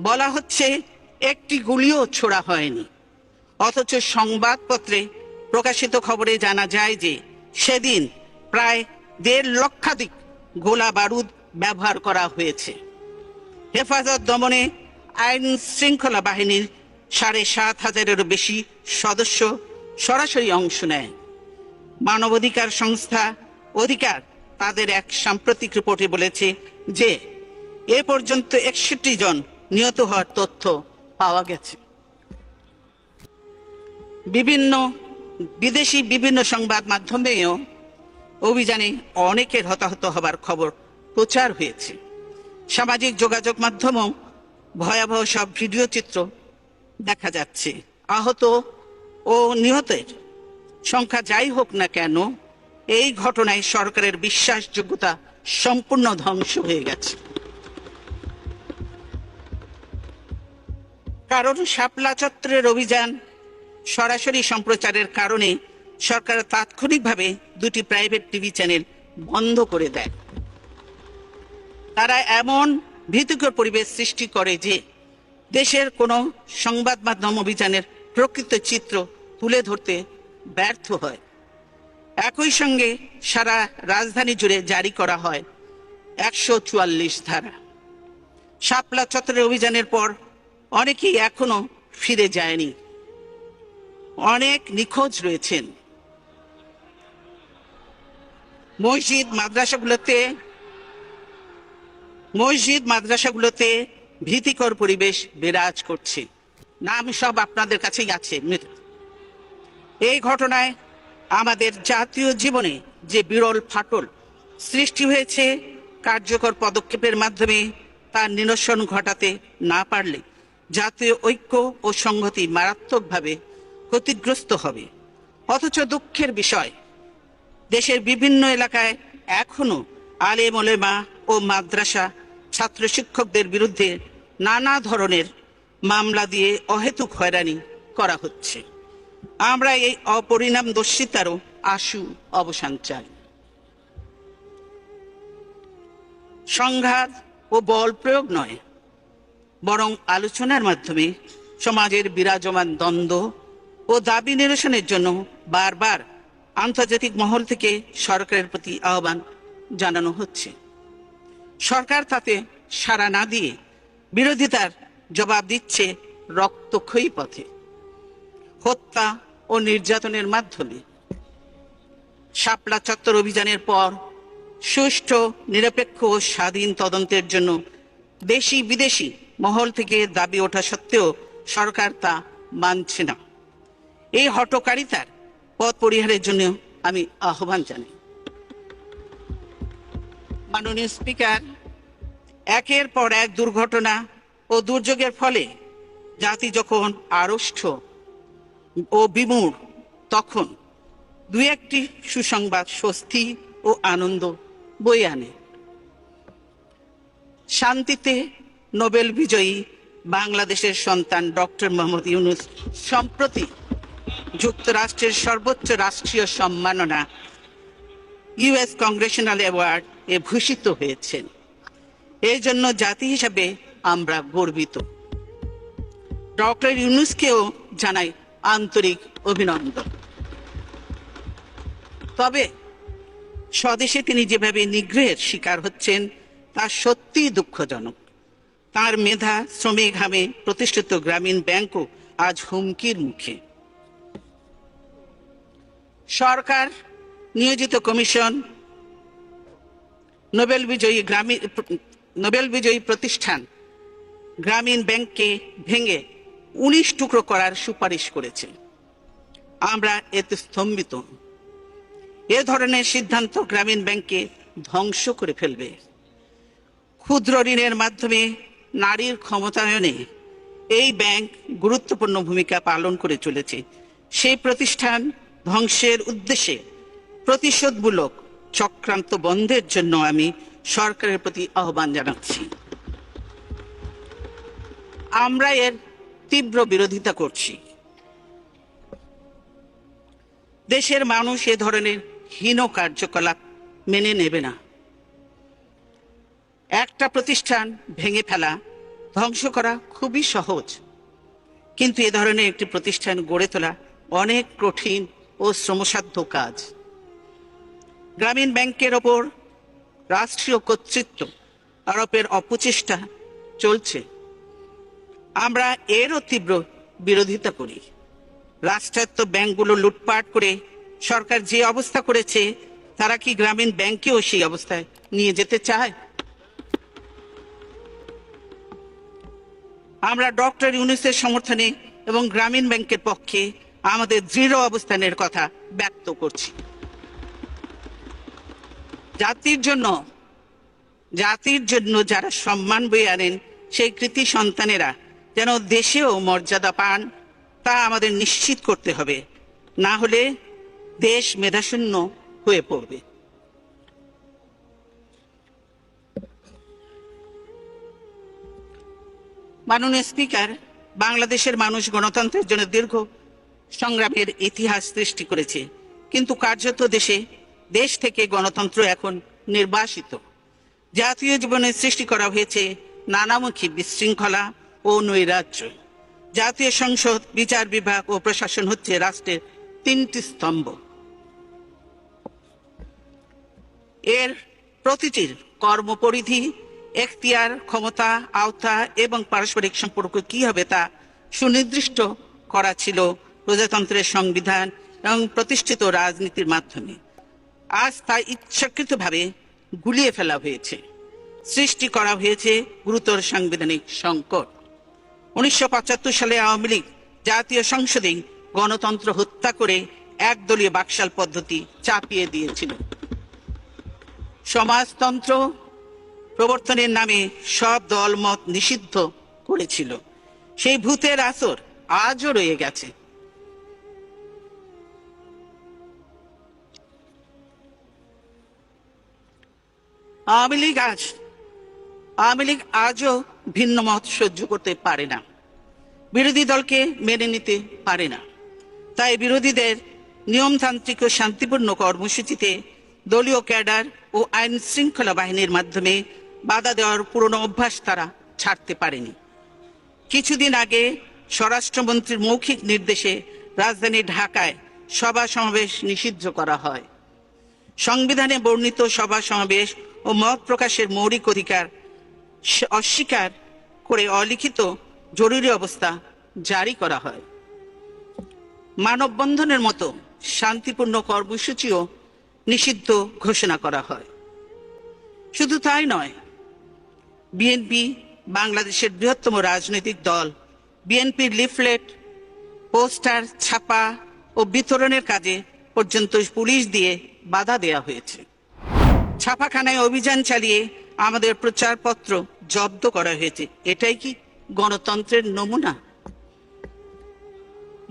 বলা হচ্ছে একটি গুলিও ছোড়া হয়নি। অথচ সংবাদপত্রে প্রকাশিত খবরে জানা যায় যে সেদিন প্রায় 1.5 লক্ষাধিক গোলা বারুদ ব্যবহার করা হয়েছে। হেফাজত দমনে আইন শৃঙ্খলা বাহিনীর 7,500-এরও বেশি সদস্য সরাসরি অংশ নেয়। মানবাধিকার সংস্থা অধিকার তাদের এক সাম্প্রতিক রিপোর্টে বলেছে যে এ পর্যন্ত 61 জন নিহত হওয়ার তথ্য পাওয়া গেছে। বিদেশি বিভিন্ন সংবাদ মাধ্যমেও অভিযানে অনেকের হতাহত হবার খবর প্রচার হয়েছে। সামাজিক যোগাযোগ মাধ্যমেও ভয়াবহ সব ভিডিও চিত্র দেখা যাচ্ছে। আহত ও নিহতের সংখ্যা যাই হোক না কেন, এই ঘটনায় সরকারের বিশ্বাসযোগ্যতা সম্পূর্ণ ধ্বংস হয়ে গেছে। কারণ শাপলা চত্বরের অভিযান সরাসরি সম্প্রচারের কারণে সরকার তাৎক্ষণিকভাবে 2টি প্রাইভেট টিভি চ্যানেল বন্ধ করে দেয়। তারা এমন ভীতিকর পরিবেশ সৃষ্টি করে যে দেশের কোনো সংবাদ মাধ্যম অভিযানের প্রকৃত চিত্র তুলে ধরতে ব্যর্থ হয়। একই সঙ্গে সারা রাজধানী জুড়ে জারি করা হয় 144 ধারা। শাপলা চত্বরের অভিযানের পর অনেকেই এখনো ফিরে যায়নি, অনেক নিখোঁজ রয়েছেন। মসজিদ মাদ্রাসাগুলোতে ভীতিকর পরিবেশ বিরাজ করছে। নাম সব আপনাদের কাছেই আছে। এই ঘটনায় আমাদের জাতীয় জীবনে যে বিরল ফাটল সৃষ্টি হয়েছে, কার্যকর পদক্ষেপের মাধ্যমে তার নিরসন ঘটাতে না পারলে জাতীয় ঐক্য ও সংহতি মারাত্মকভাবে ক্ষতিগ্রস্ত হবে। অথচ দুঃখের বিষয়, দেশের বিভিন্ন এলাকায় এখনো আলেম ওলেমা ও মাদ্রাসা ছাত্র শিক্ষকদের বিরুদ্ধে নানা ধরনের মামলা দিয়ে অহেতুক হয়রানি করা হচ্ছে। আমরা এই অপরিণামদর্শিতারও আশু অবসান চাই। সংঘাত ও বল প্রয়োগ নয়, বরং আলোচনার মাধ্যমে সমাজের বিরাজমান দ্বন্দ্ব ও দাবি নিরসনের জন্য বারবার আন্তর্জাতিক মহল থেকে সরকারের প্রতি আহ্বান জানানো হচ্ছে। সরকার তাতে সাড়া না দিয়ে বিরোধিতার জবাব দিচ্ছে রক্তক্ষয়ী পথে, হত্যা ও নির্যাতনের মাধ্যমে। শাপলা চত্বর অভিযানের পর সুষ্ঠু, নিরপেক্ষ ও স্বাধীন তদন্তের জন্য দেশি বিদেশি মহল থেকে দাবি ওঠা সত্ত্বেও সরকার তা মানছে না। এই হঠকারিতার পথ পরিহারের জন্য আমি আহ্বান জানাই। মাননীয় স্পিকার, একের পর এক দুর্ঘটনা ও দুর্যোগের ফলে জাতি যখন আড়ষ্ট ও বিমূঢ়, তখন 2-1টি সুসংবাদ স্বস্তি ও আনন্দ বয়ে আনে। শান্তিতে নোবেল বিজয়ী বাংলাদেশের সন্তান ডক্টর মোহাম্মদ ইউনূস সম্প্রতি যুক্তরাষ্ট্রের সর্বোচ্চ রাষ্ট্রীয় সম্মাননা ইউএস কংগ্রেশনাল অ্যাওয়ার্ড এ ভূষিত হয়েছেন। এই জন্য জাতি হিসাবে আমরা গর্বিত। ডক্টর ইউনূসকেও জানাই আন্তরিক অভিনন্দন। তবে স্বদেশে তিনি যেভাবে নিগ্রহের শিকার হচ্ছেন তা সত্যিই দুঃখজনক। তার মেধা শ্রমে ঘামে প্রতিষ্ঠিত গ্রামীণ ব্যাংকও আজ হুমকির মুখে। সরকার নিয়োজিত কমিশন, নোবেল বিজয়ী প্রতিষ্ঠান গ্রামীণ ব্যাংককে ভেঙে 19 টুকরো করার সুপারিশ করেছে। আমরা এতে স্তম্ভিত। এ ধরনের সিদ্ধান্ত গ্রামীণ ব্যাংককে ধ্বংস করে ফেলবে। ক্ষুদ্র ঋণের মাধ্যমে নারীর ক্ষমতায়নে এই ব্যাংক গুরুত্বপূর্ণ ভূমিকা পালন করে চলেছে। সেই প্রতিষ্ঠান ধ্বংসের উদ্দেশ্যে প্রতিশোধমূলক চক্রান্ত বন্ধের জন্য আমি সরকারের প্রতি আহ্বান জানাচ্ছি। আমরা এর তীব্র বিরোধিতা করছি। দেশের মানুষ এ ধরনের হীন কার্যকলাপ মেনে নেবে না। একটা প্রতিষ্ঠান ভেঙে ফেলা, ধ্বংস করা খুবই সহজ, কিন্তু এ ধরনের একটি প্রতিষ্ঠান গড়ে তোলা অনেক কঠিন ও শ্রমসাধ্য কাজ। গ্রামীণ ব্যাংকের ওপর রাষ্ট্রীয় কর্তৃত্ব আরোপের অপচেষ্টা চলছে। আমরা এরও তীব্র বিরোধিতা করি। রাষ্ট্রায়ত্ত ব্যাংকগুলো লুটপাট করে সরকার যে অবস্থা করেছে, তারা কি গ্রামীণ ব্যাংকেও সেই অবস্থায় নিয়ে যেতে চায়? আমরা ডক্টর ইউনূসের সমর্থনে এবং গ্রামীণ ব্যাংকের পক্ষে আমাদের দৃঢ় অবস্থানের কথা ব্যক্ত করছি। জাতির জন্য যারা সম্মান বয়ে আনেন, সেই কৃতি সন্তানেরা যেন দেশেও মর্যাদা পান, তা আমাদের নিশ্চিত করতে হবে। না হলে দেশ মেধাশূন্য হয়ে পড়বে। মাননীয় স্পিকার, বাংলাদেশের মানুষ গণতন্ত্রের জন্য দীর্ঘ সংগ্রামের ইতিহাস সৃষ্টি করেছে, কিন্তু কার্যত দেশ থেকে গণতন্ত্র এখন নির্বাসিত। জাতীয় জীবনে সৃষ্টি করা হয়েছে নানামুখী বিশৃঙ্খলা ও নৈরাজ্য। জাতীয় সংসদ, বিচার বিভাগ ও প্রশাসন হচ্ছে রাষ্ট্রের 3টি স্তম্ভ। এর প্রতিটির কর্মপরিধি, এখতিয়ার, ক্ষমতা, আওতা এবং পারস্পরিক সম্পর্ক কি হবে তা সুনির্দিষ্ট করা ছিল প্রজাতন্ত্রের সংবিধান এবং প্রতিষ্ঠিত রাজনীতির মাধ্যমে। আজ তা ইচ্ছাকৃতভাবে গুলিয়ে ফেলা হয়েছে। সৃষ্টি করা হয়েছে গুরুতর সাংবিধানিক সংকট। 1975 সালে আওয়ামী লীগ জাতীয় সংসদেই গণতন্ত্র হত্যা করে একদলীয় বাকশাল পদ্ধতি চাপিয়ে দিয়েছিল। সমাজতন্ত্র প্রবর্তনের নামে সব দলমত নিষিদ্ধ করেছিল। সেই ভূতের আসর আজও রয়ে গেছে। আওয়ামী লীগ আজও ভিন্ন মত সহ্য করতে পারে না, বিরোধী দলকে মেনে নিতে পারে না। তাই বিরোধীদের নিয়মতান্ত্রিক ও শান্তিপূর্ণ কর্মসূচিতে দলীয় ক্যাডার ও আইন শৃঙ্খলা বাহিনীর মাধ্যমে বাধা দেওয়ার পুরনো অভ্যাস তারা ছাড়তে পারেনি। কিছুদিন আগে স্বরাষ্ট্রমন্ত্রীর মৌখিক নির্দেশে রাজধানী ঢাকায় সভা সমাবেশ নিষিদ্ধ করা হয়। সংবিধানে বর্ণিত সভা সমাবেশ ও মত প্রকাশের মৌলিক অধিকার অস্বীকার করে অলিখিত জরুরি অবস্থা জারি করা হয়। মানববন্ধনের মতো শান্তিপূর্ণ কর্মসূচিও নিষিদ্ধ ঘোষণা করা হয়। শুধু তাই নয়, বিএনপি, বাংলাদেশের বৃহত্তম রাজনৈতিক দল, বিএনপির লিফলেট, পোস্টার ছাপা ও বিতরণের কাজে পর্যন্ত পুলিশ দিয়ে বাধা দেয়া হয়েছে। ছাপাখানায় অভিযান চালিয়ে আমাদের প্রচারপত্র জব্দ করা হয়েছে। এটাই কি গণতন্ত্রের নমুনা?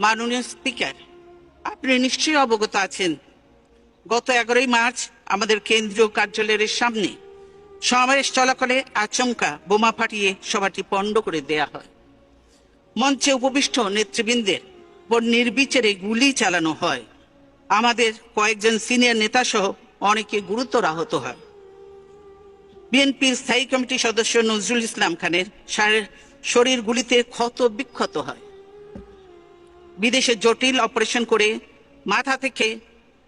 মাননীয় স্পিকার, আপনি নিশ্চয়ই অবগত আছেন, গত 11 মার্চ আমাদের কেন্দ্রীয় কার্যালয়ের সামনে সমাবেশ চলাকালে আচমকা বোমা ফাটিয়ে সভাটি পণ্ড করে দেয়া হয়। মঞ্চে উপবিষ্ট নেতৃবৃন্দের উপর নির্বিচারে গুলি চালানো হয়। আমাদের কয়েকজন সিনিয়র নেতা সহ অনেকে গুরুতর আহত হয়। বিএনপির স্থায়ী কমিটির সদস্য নজরুল ইসলাম খানের শরীর গুলিতে ক্ষত বিক্ষত হয়। বিদেশে জটিল অপারেশন করে মাথা থেকে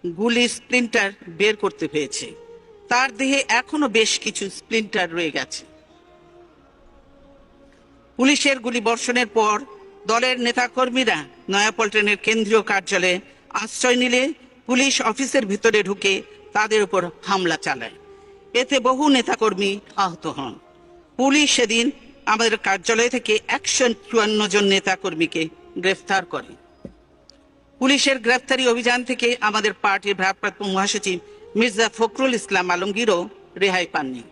গুলি স্প্লিন্টার বের করতে হয়েছে। তার দেহে এখনো বেশ কিছু স্প্লিন্টার রয়ে গেছে। পুলিশের গুলি বর্ষণের পর দলের নেতাকর্মীরা নয়াপল্টনের কেন্দ্রীয় কার্যালয়ে আশ্রয় নিলে পুলিশ অফিসের ভিতরে ঢুকে তাদের উপর হামলা চালায়। এতে বহু নেতাকর্মী আহত হন। পুলিশ সেদিন আমাদের কার্যালয় থেকে 154 জন নেতাকর্মীকে গ্রেফতার করে। পুলিশের গ্রেফতারি অভিযান থেকে আমাদের পার্টির ভারপ্রাপ্ত মহাসচিব মির্জা ফখরুল ইসলাম আলমগীরও রেহাই পাননি।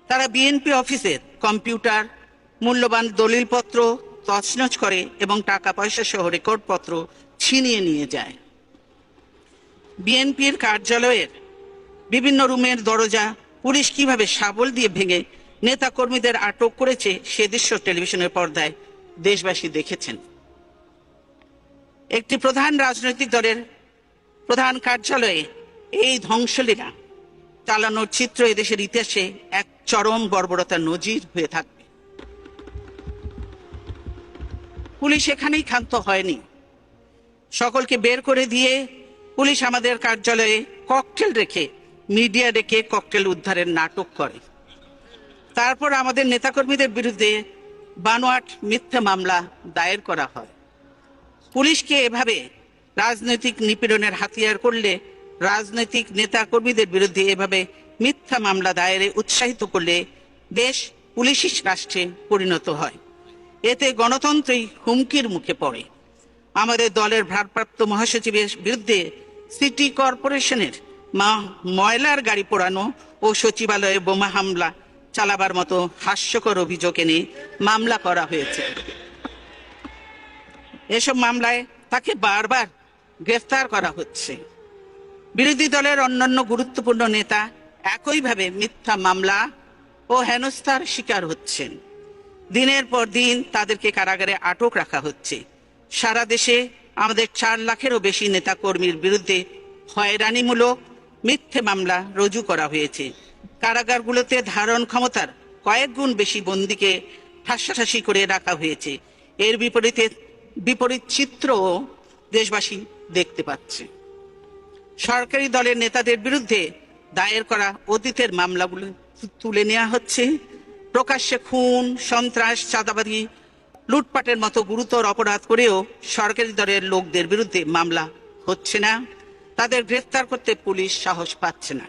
তারা বিএনপি অফিসের কম্পিউটার, মূল্যবান দলিলপত্র তছনছ করে এবং টাকা পয়সা সহ রেকর্ডপত্র ছিনিয়ে নিয়ে যায়। বিএনপির কার্যালয়ের বিভিন্ন রুমের দরজা পুলিশ কিভাবে শাবল দিয়ে ভেঙে নেতা কর্মীদের আটক করেছে সে দৃশ্য টেলিভিশনের পর্দায় দেশবাসী দেখেছেন। একটি প্রধান রাজনৈতিক দলের প্রধান কার্যালয়ে এই ধ্বংসলীলা চালানোর চিত্র এদেশের ইতিহাসে এক চরম বর্বরতার নজির হয়ে থাকবে। পুলিশ এখানেই ক্ষান্ত হয়নি। সকলকে বের করে দিয়ে পুলিশ আমাদের কার্যালয়ে ককটেল রেখে মিডিয়া ডেকে ককটেল উদ্ধারের নাটক করে। তারপর আমাদের নেতাকর্মীদের বিরুদ্ধে বানোয়াট মিথ্যা মামলা দায়ের করা হয়। পুলিশকে এভাবে রাজনৈতিক নিপীড়নের হাতিয়ার করলে, রাজনৈতিক নেতাকর্মীদের বিরুদ্ধে এভাবে মিথ্যা মামলা দায়েরে উৎসাহিত করলে দেশ পুলিশি রাষ্ট্রে পরিণত হয়। এতে গণতন্ত্রই হুমকির মুখে পড়ে। আমাদের দলের ভারপ্রাপ্ত মহাসচিবের বিরুদ্ধে সিটি কর্পোরেশনের ময়লার গাড়ি পোড়ানো ও সচিবালয়ে বোমা হামলা চালাবার মতো হাস্যকর অভিযোগ এনে মামলা করা হয়েছে। এসব মামলায় তাকে বারবার গ্রেফতার করা হচ্ছে। বিরোধী দলের অন্যান্য গুরুত্বপূর্ণ নেতা একইভাবে মিথ্যা মামলা ও হেনস্থার শিকার হচ্ছেন। দিনের পর দিন তাদেরকে কারাগারে আটক রাখা হচ্ছে। সারা দেশে আমাদের 4 লাখেরও বেশি নেতা কর্মীর বিরুদ্ধে হয়রানিমূলক মিথ্যে মামলা রুজু করা হয়েছে। কারাগারগুলোতে ধারণ ক্ষমতার কয়েক গুণ বেশি বন্দীকে ঠাসাঠাসি করে রাখা হয়েছে। এর বিপরীত চিত্রও দেশবাসী দেখতে পাচ্ছে। সরকারি দলের নেতাদের বিরুদ্ধে দায়ের করা অতীতের মামলাগুলো তুলে নেওয়া হচ্ছে। প্রকাশ্যে খুন, সন্ত্রাস, চাঁদাবাজি, লুটপাটের মতো গুরুতর অপরাধ করেও সরকারি দলের লোকদের বিরুদ্ধে মামলা হচ্ছে না। তাদের গ্রেফতার করতে পুলিশ সাহস পাচ্ছে না।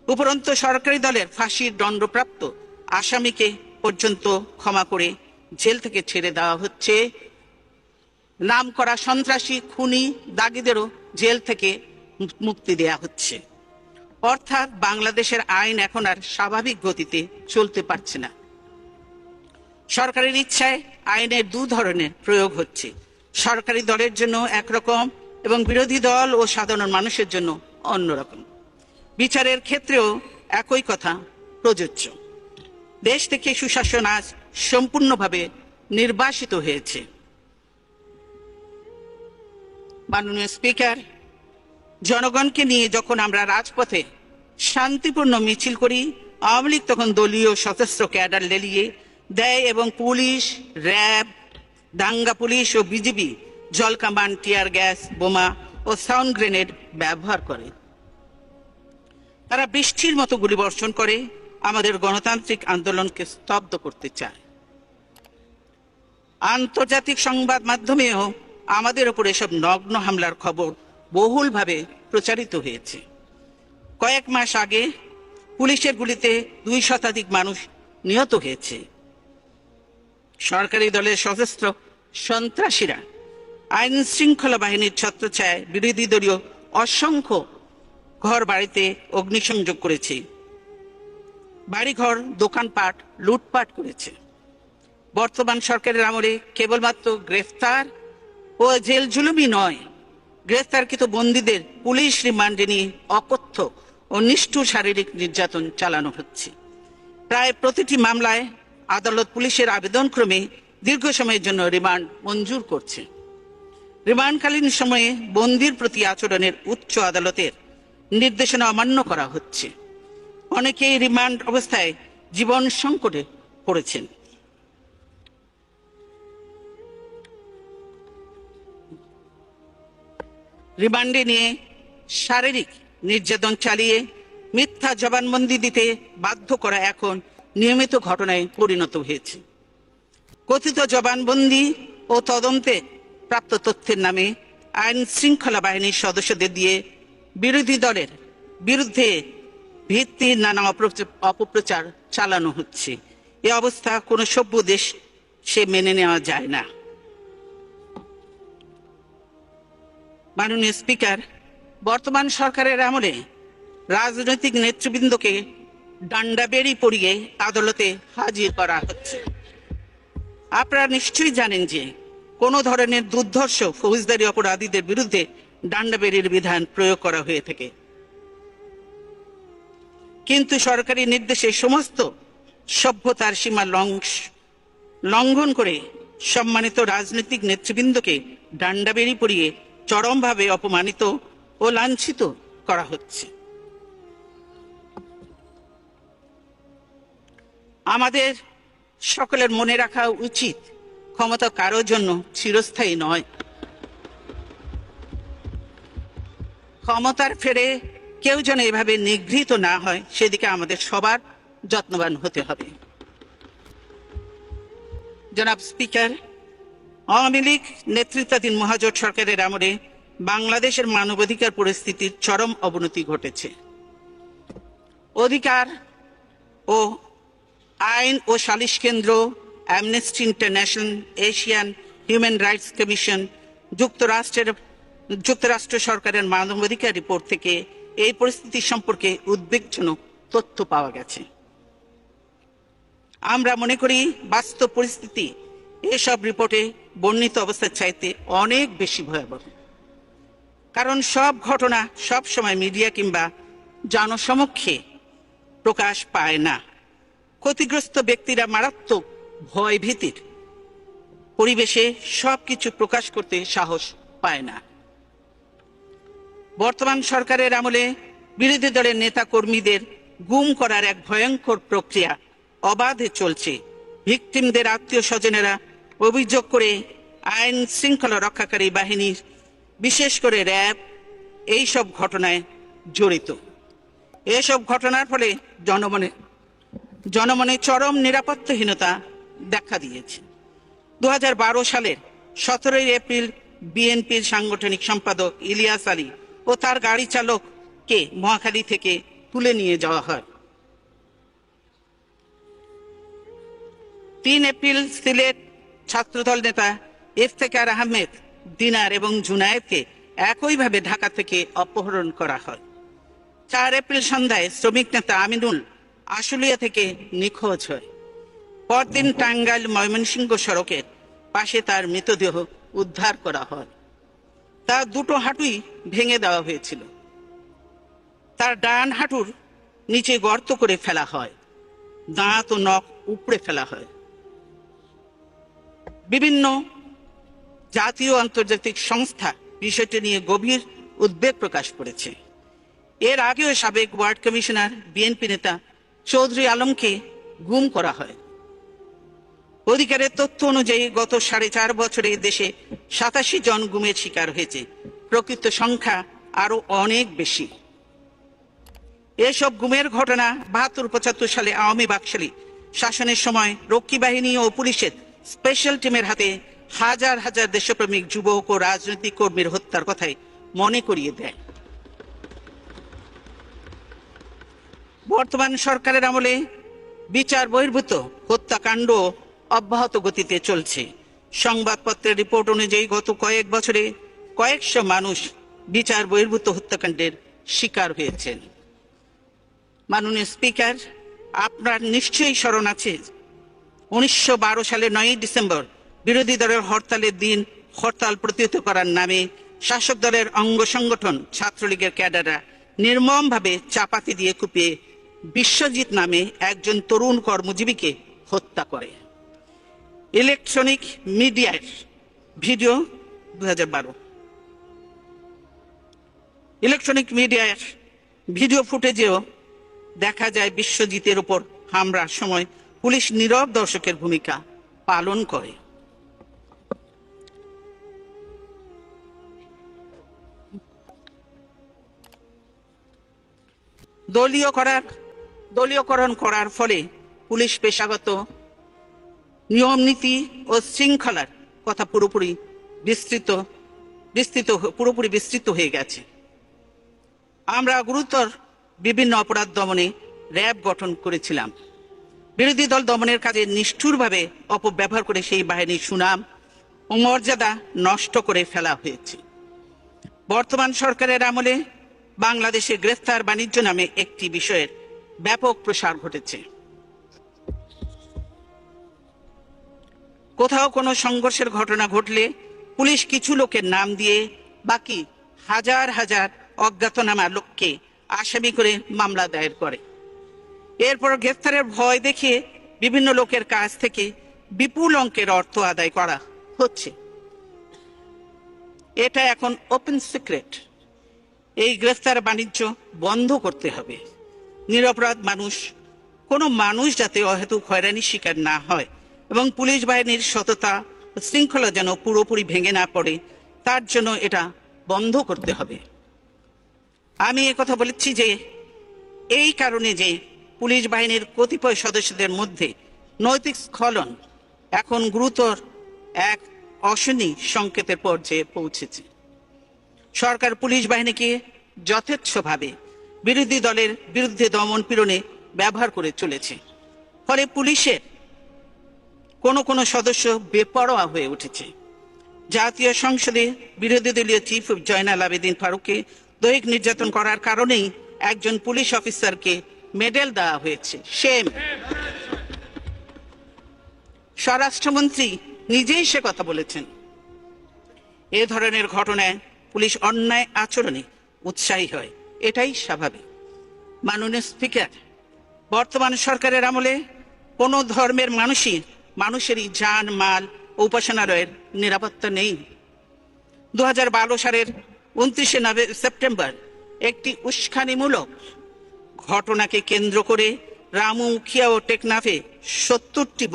উপরন্তু সরকারি দলের ফাঁসির দণ্ডপ্রাপ্ত আসামিকে পর্যন্ত ক্ষমা করে জেল থেকে ছেড়ে দেওয়া হচ্ছে। নামকরা সন্ত্রাসী, খুনি, দাগীদেরও জেল থেকে মুক্তি দেয়া হচ্ছে। অর্থাৎ বাংলাদেশের আইন এখন আর স্বাভাবিক গতিতে চলতে পারছে না। সরকারের ইচ্ছায় আইনের 2 ধরনের প্রয়োগ হচ্ছে। সরকারি দলের জন্য একরকম এবং বিরোধী দল ও সাধারণ মানুষের জন্য অন্যরকম। বিচারের ক্ষেত্রেও একই কথা প্রযোজ্য। দেশ থেকে সুশাসন আজ সম্পূর্ণভাবে নির্বাসিত হয়েছে। মাননীয় স্পিকার, জনগণকে নিয়ে যখন আমরা রাজপথে শান্তিপূর্ণ মিছিল করি, আওয়ামী লীগ তখন দলীয় সশস্ত্র ক্যাডার লেলিয়ে দেয় এবং পুলিশ, র্যাব, দাঙ্গা পুলিশ ও বিজিবি জলকামান, টিয়ার গ্যাস, বোমা ও সাউন্ড গ্রেনেড ব্যবহার করে। তারা বৃষ্টির মতো গুলি বর্ষণ করে আমাদের গণতান্ত্রিক আন্দোলনকে স্তব্ধ করতে চায়। আন্তর্জাতিক সংবাদ মাধ্যমেও আমাদের উপর এসব নগ্ন হামলার খবর বহুলভাবে প্রচারিত হয়েছে। কয়েক মাস আগে পুলিশের গুলিতে 2 শতাধিক মানুষ নিহত হয়েছে। সরকারি দলের সশস্ত্র সন্ত্রাসীরা আইন শৃঙ্খলা বাহিনীর ছত্রছায়ায় বিরোধী দলীয় অসংখ্য ঘর বাড়িতে অগ্নিসংযোগ করেছে, বাড়িঘর, দোকানপাট লুটপাট করেছে। বর্তমান সরকারের আমলে কেবলমাত্র গ্রেফতার ও জেল জুলুমই নয়, গ্রেফতারকৃত বন্দীদের পুলিশ রিমান্ডে নিয়ে অকথ্য ও নিষ্ঠুর শারীরিক নির্যাতন চালানো হচ্ছে। প্রায় প্রতিটি মামলায় আদালত পুলিশের আবেদনক্রমে দীর্ঘ সময়ের জন্য রিমান্ড মঞ্জুর করছে। রিমান্ডকালীন সময়ে বন্দীর প্রতি আচরণের উচ্চ আদালতের নির্দেশনা অমান্য করা হচ্ছে। অনেকেই রিমান্ড অবস্থায় জীবন সংকটে পড়েছেন। রিমান্ডে নিয়ে শারীরিক নির্যাতন চালিয়ে মিথ্যা জবানবন্দি দিতে বাধ্য করা এখন নিয়মিত ঘটনায় পরিণত হয়েছে। কথিত জবানবন্দি ও তদন্তে প্রাপ্ত তথ্যের নামে আইন শৃঙ্খলা বাহিনীর সদস্যদের দিয়ে বিরোধী দলের বিরুদ্ধে ভিত্তির নানা অপপ্রচার চালানো হচ্ছে। এ অবস্থা কোনো সভ্য দেশ সে মেনে নেওয়া যায় না। মাননীয় স্পিকার, বর্তমান সরকারের আমলে রাজনৈতিক নেতৃবৃন্দকে ডান্ডাবেড়ি পরিয়ে আদালতে হাজির করা হচ্ছে। আপনারা নিশ্চয়ই জানেন যে কোনো ধরনের দুর্ধর্ষ ফৌজদারি অপরাধীদের বিরুদ্ধে ডান্ডাবেড়ির বিধান প্রয়োগ করা হয়ে থাকে, কিন্তু সরকারি নির্দেশে সমস্ত সভ্যতার সীমা লঙ্ঘন করে সম্মানিত রাজনৈতিক নেতৃবৃন্দকে ডান্ডাবেড়ি পরিয়ে চরমভাবে অপমানিত ও লাঞ্ছিত করা হচ্ছে। আমাদের সকলের মনে রাখা উচিত, ক্ষমতা কারোর জন্য চিরস্থায়ী নয়। ক্ষমতার ফেরে কেউ যেন এভাবে নিগৃহীত না হয়, সেদিকে আমাদের সবার যত্নবান হতে হবে। জনাব স্পিকার, আওয়ামী লীগ নেতৃত্বাধীন মহাজোট সরকারের আমলে বাংলাদেশের মানবাধিকার পরিস্থিতির চরম অবনতি ঘটেছে। অধিকার ও আইন ও সালিশ কেন্দ্র, amnesty international, Asian human rights commission, যুক্তরাষ্ট্র সরকারের মানবাধিকার রিপোর্ট থেকে এই পরিস্থিতি সম্পর্কে উদ্বেগজনক তথ্য পাওয়া গেছে। আমরা মনে করি বাস্তব পরিস্থিতি এসব রিপোর্টে বর্ণিত অবস্থার চাইতে অনেক বেশি ভয়াবহ। কারণ সব ঘটনা সব সময় মিডিয়া কিংবা জনসমক্ষে প্রকাশ পায় না। ক্ষতিগ্রস্ত ব্যক্তিরা মারাত্মক ভয় ভীতির পরিবেশে সবকিছু প্রকাশ করতে সাহস পায় না। বর্তমান সরকারের আমলে বিরোধী দলের নেতা কর্মীদের গুম করার এক ভয়ঙ্কর প্রক্রিয়া অবাধে চলছে। ভিকটিমদের আত্মীয় স্বজনেরা অভিযোগ করে আইন শৃঙ্খলা রক্ষাকারী বাহিনীর, বিশেষ করে র্যাব, এইসব ঘটনায় জড়িত। এসব ঘটনার ফলে জনমনে চরম নিরাপত্তাহীনতা দেখা দিয়েছে। 2012 সালের 17 এপ্রিল বিএনপির সাংগঠনিক সম্পাদক ইলিয়াস আলী ও তার গাড়ি চালককে মহাখালী থেকে তুলে নিয়ে যাওয়া হয়। 3 এপ্রিল সিলেট ছাত্রদল নেতা ইফতেখার আহমেদ, দিনার এবং জুনায়েদকে একইভাবে ঢাকা থেকে অপহরণ করা হয়। 4 এপ্রিল সন্ধ্যায় শ্রমিক নেতা আমিনুল আশুলিয়া থেকে নিখোঁজ হয়। পরদিন টাঙ্গাইল ময়মনসিংহ সড়কের পাশে তার মৃতদেহ উদ্ধার করা হয়। তার দুটো হাঁটুই ভেঙে দেওয়া হয়েছিল। তার ডান হাঁটুর নিচে গর্ত করে ফেলা হয়, দাঁত ও নখ উপড়ে ফেলা হয়। বিভিন্ন জাতীয় আন্তর্জাতিক সংস্থা বিষয়টি নিয়ে গভীর উদ্বেগ প্রকাশ করেছে। এর আগেও সাবেক ওয়ার্ড কমিশনার বিএনপি নেতা চৌধুরী আলমকে গুম করা হয়। অধিকারের তথ্য অনুযায়ী গত 4.5 বছরে দেশে 87 জন গুমের শিকার হয়েছে। প্রকৃত সংখ্যা আরো অনেক বেশি। এসব গুমের ঘটনা 72-75 সালে আওয়ামী বাকশালী শাসনের সময় রক্ষী বাহিনী ও পুলিশের স্পেশাল টিমের হাতে হাজার হাজার দেশপ্রেমিক যুবক ও রাজনৈতিক কর্মীর হত্যার কথাই মনে করিয়ে দেয়। বর্তমান সরকারের আমলে বিচার বহির্ভূত হত্যাকাণ্ড অব্যাহত গতিতে চলছে। সংবাদপত্রের রিপোর্ট অনুযায়ী গত কয়েক বছরে কয়েকশো মানুষ বিচার বহির্ভূত হত্যাকাণ্ডের শিকার হয়েছেন। মাননীয় স্পিকার, আপনার নিশ্চয়ই স্মরণ আছে 1912 সালের 9 ডিসেম্বর বিরোধী দলের হরতালের দিন হরতাল প্রতিহত করার নামে শাসক দলের অঙ্গ সংগঠন ছাত্রলীগের ক্যাডাররা নির্মমভাবে চাপাতি দিয়ে কুপিয়ে বিশ্বজিৎ নামে একজন তরুণ কর্মজীবীকে হত্যা করে। ইলেকট্রনিক মিডিয়ার ভিডিও 2012 ইলেকট্রনিক মিডিয়ার ভিডিও ফুটেজেও দেখা যায় বিশ্বজিতের উপর হামলার সময় পুলিশ নীরব দর্শকের ভূমিকা পালন করে। দলীয়করণ করার ফলে পুলিশ পেশাগত নিয়ম নীতি ও শৃঙ্খলার কথা পুরোপুরি বিস্তৃত হয়ে গেছে। আমরা গুরুতর বিভিন্ন অপরাধ দমনে র্যাব গঠন করেছিলাম। বিরোধী দল দমনের কাজে নিষ্ঠুরভাবে অপব্যবহার করে সেই বাহিনীর সুনাম ও মর্যাদা নষ্ট করে ফেলা হয়েছে। বর্তমান সরকারের আমলে বাংলাদেশে গ্রেফতার বাণিজ্য নামে একটি বিষয়ের ব্যাপক প্রসার ঘটেছে। কোথাও কোনো সংঘর্ষের ঘটনা ঘটলে পুলিশ কিছু লোকের নাম দিয়ে বাকি হাজার হাজার অজ্ঞাতনামা লোককে আসামি করে মামলা দায়ের করে। এরপর গ্রেফতারের ভয় দেখিয়ে বিভিন্ন লোকের কাছ থেকে বিপুল অঙ্কের অর্থ আদায় করা হচ্ছে। এটা এখন ওপেন সিক্রেট। এই গ্রেফতার বাণিজ্য বন্ধ করতে হবে। নিরপরাধ কোনো মানুষ যাতে অহেতুক হয়রানির শিকার না হয় এবং পুলিশ বাহিনীর সততা ও শৃঙ্খলা যেন পুরোপুরি ভেঙে না পড়ে, তার জন্য এটা বন্ধ করতে হবে। আমি একথা বলেছি যে এই কারণে যে পুলিশ বাহিনীর কতিপয় সদস্যদের মধ্যে নৈতিক স্খলন এখন গুরুতর এক অশনি সংকেতের পর্যায়ে পৌঁছেছে। সরকার পুলিশ বাহিনীকে যথেচ্ছভাবে বিরোধী দলের বিরুদ্ধে দমন পীড়নে ব্যবহার করে চলেছে। ফলে পুলিশের কোনো সদস্য বেপরোয়া হয়ে উঠেছে। জাতীয় সংসদে বিরোধী দলীয় চিফ জয়নাল আবেদিন ফারুককে দৈহিক নির্যাতন করার কারণেই একজন পুলিশ অফিসারকে মেডেল দেওয়া হয়েছে। সেম স্বরাষ্ট্রমন্ত্রী নিজেই সে কথা বলেছেন। এ ধরনের ঘটনায় পুলিশ অন্যায় আচরণে উৎসাহী হয়, এটাই স্বাভাবিক। মাননীয় স্পিকার, বর্তমান সরকারের আমলে কোনো ধর্মের মানুষেরই জান মাল ও উপাসনালয়ের নিরাপত্তা নেই। 2012 সালের 29 সেপ্টেম্বর একটি উস্কানিমূলক ঘটনাকে কেন্দ্র করে রামুখিয়া ও টেকনাফে 70টি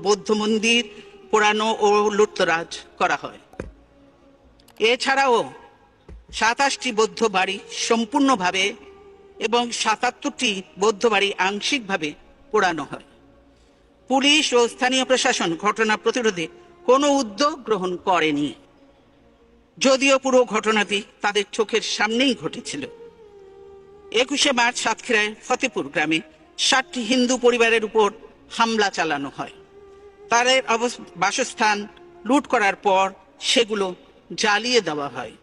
বৌদ্ধ মন্দির পোড়ানো ও লুটতরাজ করা হয়। এছাড়াও 27টি বৌদ্ধ বাড়ি সম্পূর্ণভাবে এবং 77টি বৌদ্ধ বাড়ি আংশিকভাবে পোড়ানো হয়। পুলিশ ও স্থানীয় প্রশাসন ঘটনা প্রতিরোধে কোনো উদ্যোগ গ্রহণ করেনি, যদিও পুরো ঘটনাটি তাদের চোখের সামনেই ঘটেছিল। 21 মার্চ সাতক্ষীরায় ফতেপুর গ্রামে 60টি হিন্দু পরিবারের উপর হামলা চালানো হয়। তাদের বাসস্থান লুট করার পর সেগুলো জ্বালিয়ে দেওয়া হয়।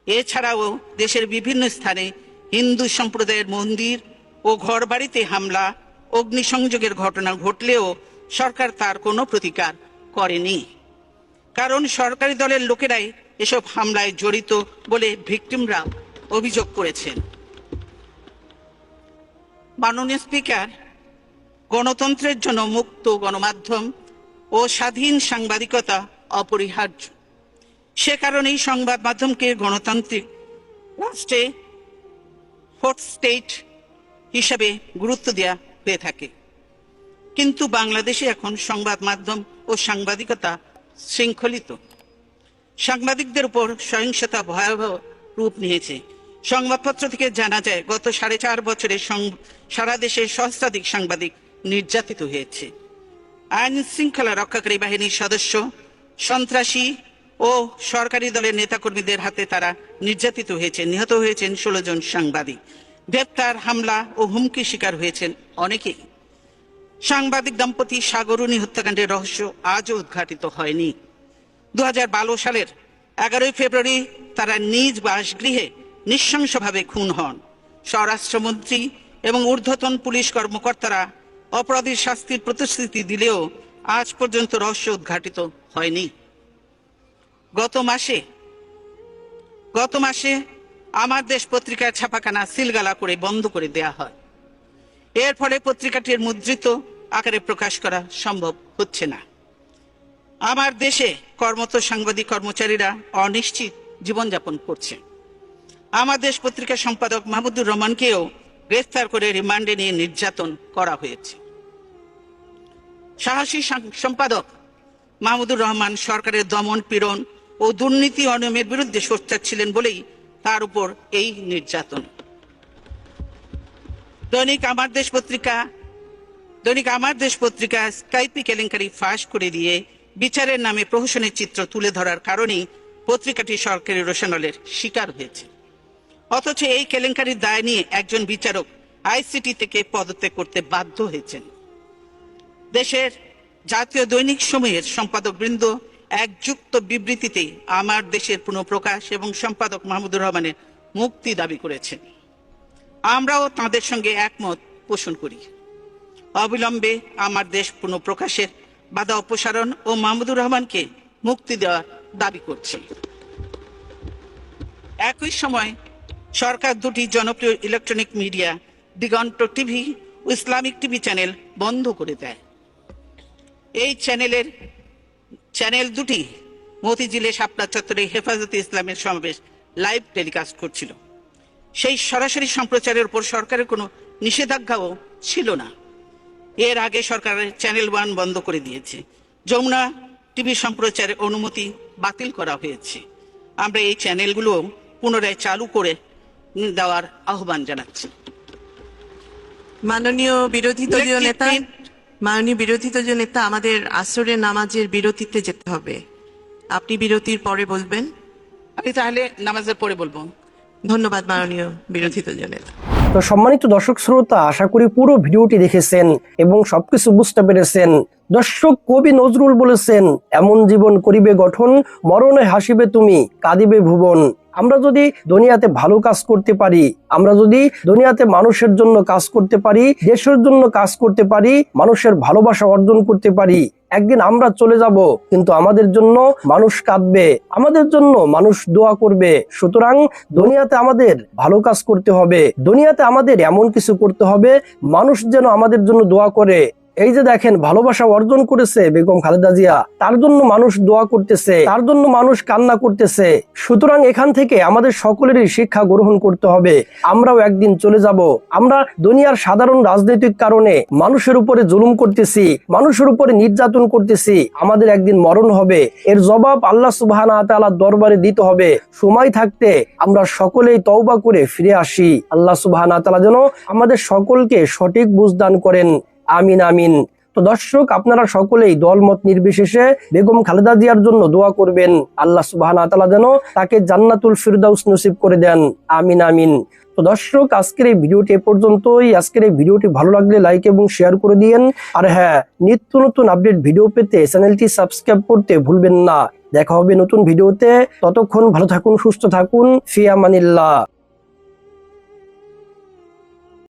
এছাড়াও দেশের বিভিন্ন স্থানে হিন্দু সম্প্রদায়ের মন্দির ও ঘরবাড়িতে হামলা, অগ্নিসংযোগের ঘটনা ঘটলেও সরকার তার কোনো প্রতিকার করেনি, কারণ সরকারি দলের লোকেরাই এসব হামলায় জড়িত বলে ভিকটিমরা অভিযোগ করেছেন। মাননীয় স্পিকার, গণতন্ত্রের জন্য মুক্ত গণমাধ্যম ও স্বাধীন সাংবাদিকতা অপরিহার্য। সে কারণেই সংবাদ মাধ্যমকে গণতান্ত্রিক রাষ্ট্রে ফোর্থ স্টেট হিসাবে গুরুত্ব দেওয়া হয়ে থাকে। কিন্তু বাংলাদেশে এখন সংবাদ মাধ্যম ও সাংবাদিকতা শৃঙ্খলিত। সাংবাদিকদের উপর সহিংসতা ভয়াবহ রূপ নিয়েছে। সংবাদপত্র থেকে জানা যায়, গত 4.5 বছরে সারা দেশে সহস্রাধিক সাংবাদিক নির্যাতিত হয়েছে। আইন শৃঙ্খলা রক্ষাকারী বাহিনীর সদস্য, সন্ত্রাসী ও সরকারি দলের নেতাকর্মীদের হাতে তারা নির্যাতিত হয়েছে। নিহত হয়েছেন 16 জন সাংবাদিক। গ্রেপ্তার, হামলা ও হুমকি শিকার হয়েছেন অনেকেই। সাংবাদিক দম্পতি সাগরুনী হত্যাকাণ্ডের রহস্য আজও উদ্ঘাটিত হয়নি। 2012 সালের 11 ফেব্রুয়ারি তারা নিজ বাসগৃহে নৃশংসভাবে খুন হন। স্বরাষ্ট্রমন্ত্রী এবং ঊর্ধ্বতন পুলিশ কর্মকর্তারা অপরাধীর শাস্তির প্রতিশ্রুতি দিলেও আজ পর্যন্ত রহস্য উদ্ঘাটিত হয়নি। গত মাসে আমার দেশ পত্রিকার ছাপাখানা সিলগালা করে বন্ধ করে দেয়া হয়। এর ফলে পত্রিকাটির মুদ্রিত আকারে প্রকাশ করা সম্ভব হচ্ছে না। আমার দেশে কর্মরত সাংবাদিক কর্মচারীরা অনিশ্চিত জীবনযাপন করছে। আমার দেশ পত্রিকার সম্পাদক মাহমুদুর রহমানকেও গ্রেফতার করে রিমান্ডে নিয়ে নির্যাতন করা হয়েছে। সাহসী সম্পাদক মাহমুদুর রহমান সরকারের দমন পীড়ন ও দুর্নীতি অনিয়মের বিরুদ্ধে সোচ্চার ছিলেন বলেই তার উপর এই নির্যাতন। দৈনিক আমার দেশ পত্রিকা স্কাইপি কেলেঙ্কারি ফাঁস করে দিয়ে বিচারের নামে প্রহসনের চিত্র তুলে ধরার কারণেই পত্রিকাটি সরকারি রোশানলের শিকার হয়েছে। অথচ এই কেলেঙ্কারির দায় নিয়ে একজন বিচারক আইসিটি থেকে পদত্যাগ করতে বাধ্য হয়েছেন। দেশের জাতীয় দৈনিক সমূহের সম্পাদক বৃন্দ এক যুক্ত বিবৃতিতে আমার দেশের পুনঃপ্রকাশ এবং সম্পাদক মাহমুদুর রহমানের মুক্তি দাবি করেছেন। আমরাও তাদের সঙ্গে একমত পোষণ করি। অবিলম্বে আমার দেশ পুনঃপ্রকাশের বাধা অপসারণ ও মাহমুদুর রহমানকে মুক্তি দেওয়ার দাবি করছি। একই সময় সরকার দুটি জনপ্রিয় ইলেকট্রনিক মিডিয়া দিগন্ত টিভি ও ইসলামিক টিভি চ্যানেল বন্ধ করে দেয়। এই চ্যানেল দুটি মতিঝিলে শাপলা চত্বরে হেফাজতে ইসলামের সমাবেশ লাইভ টেলিকাস্ট করছিল। সেই সরাসরি সম্প্রচারের উপর সরকারের কোনো নিষেধাজ্ঞাও ছিল না। এর আগে সরকারের চ্যানেল 1 বন্ধ করে দিয়েছে। যমুনা টিভি সম্প্রচারের অনুমতি বাতিল করা হয়েছে। আমরা এই চ্যানেলগুলো পুনরায় চালু করে দেওয়ার আহ্বান জানাচ্ছি। মাননীয় বিরোধী দলীয় নেতা, আমাদের আসরের নামাজের বিরতিতে যেতে হবে। আপনি বিরতির পরে বলবেন। আমি তাহলে নামাজের পরে বলবো। ধন্যবাদ মাননীয় বিরোধী দলীয় নেতা। তো সম্মানিত দর্শক শ্রোতা, আশা করি পুরো ভিডিওটি দেখেছেন এবং সবকিছু বুঝতে পেরেছেন। দর্শক, কবি নজরুল বলেছেন, এমন জীবন করিবে গঠন, মরণে হাসিবে তুমি, কাঁদিবে ভুবন। আমরা যদি দুনিয়াতে ভালো কাজ করতে পারি, আমরা যদি দুনিয়াতে মানুষের জন্য কাজ করতে পারি, দেশের জন্য কাজ করতে পারি, মানুষের ভালোবাসা অর্জন করতে পারি, একদিন আমরা চলে যাব, কিন্তু আমাদের জন্য মানুষ কাঁদবে, আমাদের জন্য মানুষ দোয়া করবে। সুতরাং দুনিয়াতে আমাদের ভালো কাজ করতে হবে, দুনিয়াতে আমাদের এমন কিছু করতে হবে মানুষ যেন আমাদের জন্য দোয়া করে। এই যে দেখেন, ভালোবাসা অর্জন করেছে বেগম খালেদা জিয়া, তার জন্য মানুষ দোয়া করতেছে, তার জন্য মানুষ কান্না করতেছে। সুতরাং এখান থেকে আমাদের সকলেরই শিক্ষা গ্রহণ করতে হবে। আমরাও একদিন চলে যাব। আমরা দুনিয়ার সাধারণ রাজনৈতিক কারণে মানুষের উপরে জুলুম করতেছি, মানুষের উপরে নির্যাতন করতেছি, আমাদের একদিন মরণ হবে। এর জবাব আল্লাহ সুবহানাহু ওয়া তাআলার দরবারে দিতে হবে। সময় থাকতে আমরা সকলেই তওবা করে ফিরে আসি। আল্লাহ সুবহানাহু ওয়া তাআলা যেন আমাদের সকলকে সঠিক বুঝ দান করেন। আমিন আমিন। তো দর্শক, আপনারা সকলেই দলমত নির্বিশেষে বেগম খালেদা জিয়ার জন্য দোয়া করবেন। আল্লাহ সুবহানাহু ওয়া তাআলা যেন তাকে জান্নাতুল ফিরদাউস নসিব করে দেন। আমিন আমিন। তো দর্শক, আজকের এই ভিডিওটি এ পর্যন্তই। আজকের এই ভিডিওটি ভালো লাগলে লাইক এবং শেয়ার করে দিয়েন। আর হ্যাঁ, নিত্য নতুন আপডেট ভিডিও পেতে চ্যানেলটি সাবস্ক্রাইব করতে ভুলবেন না। দেখা হবে নতুন ভিডিওতে। ততক্ষণ ভালো থাকুন, সুস্থ থাকুন। ফি আমানিল্লাহ।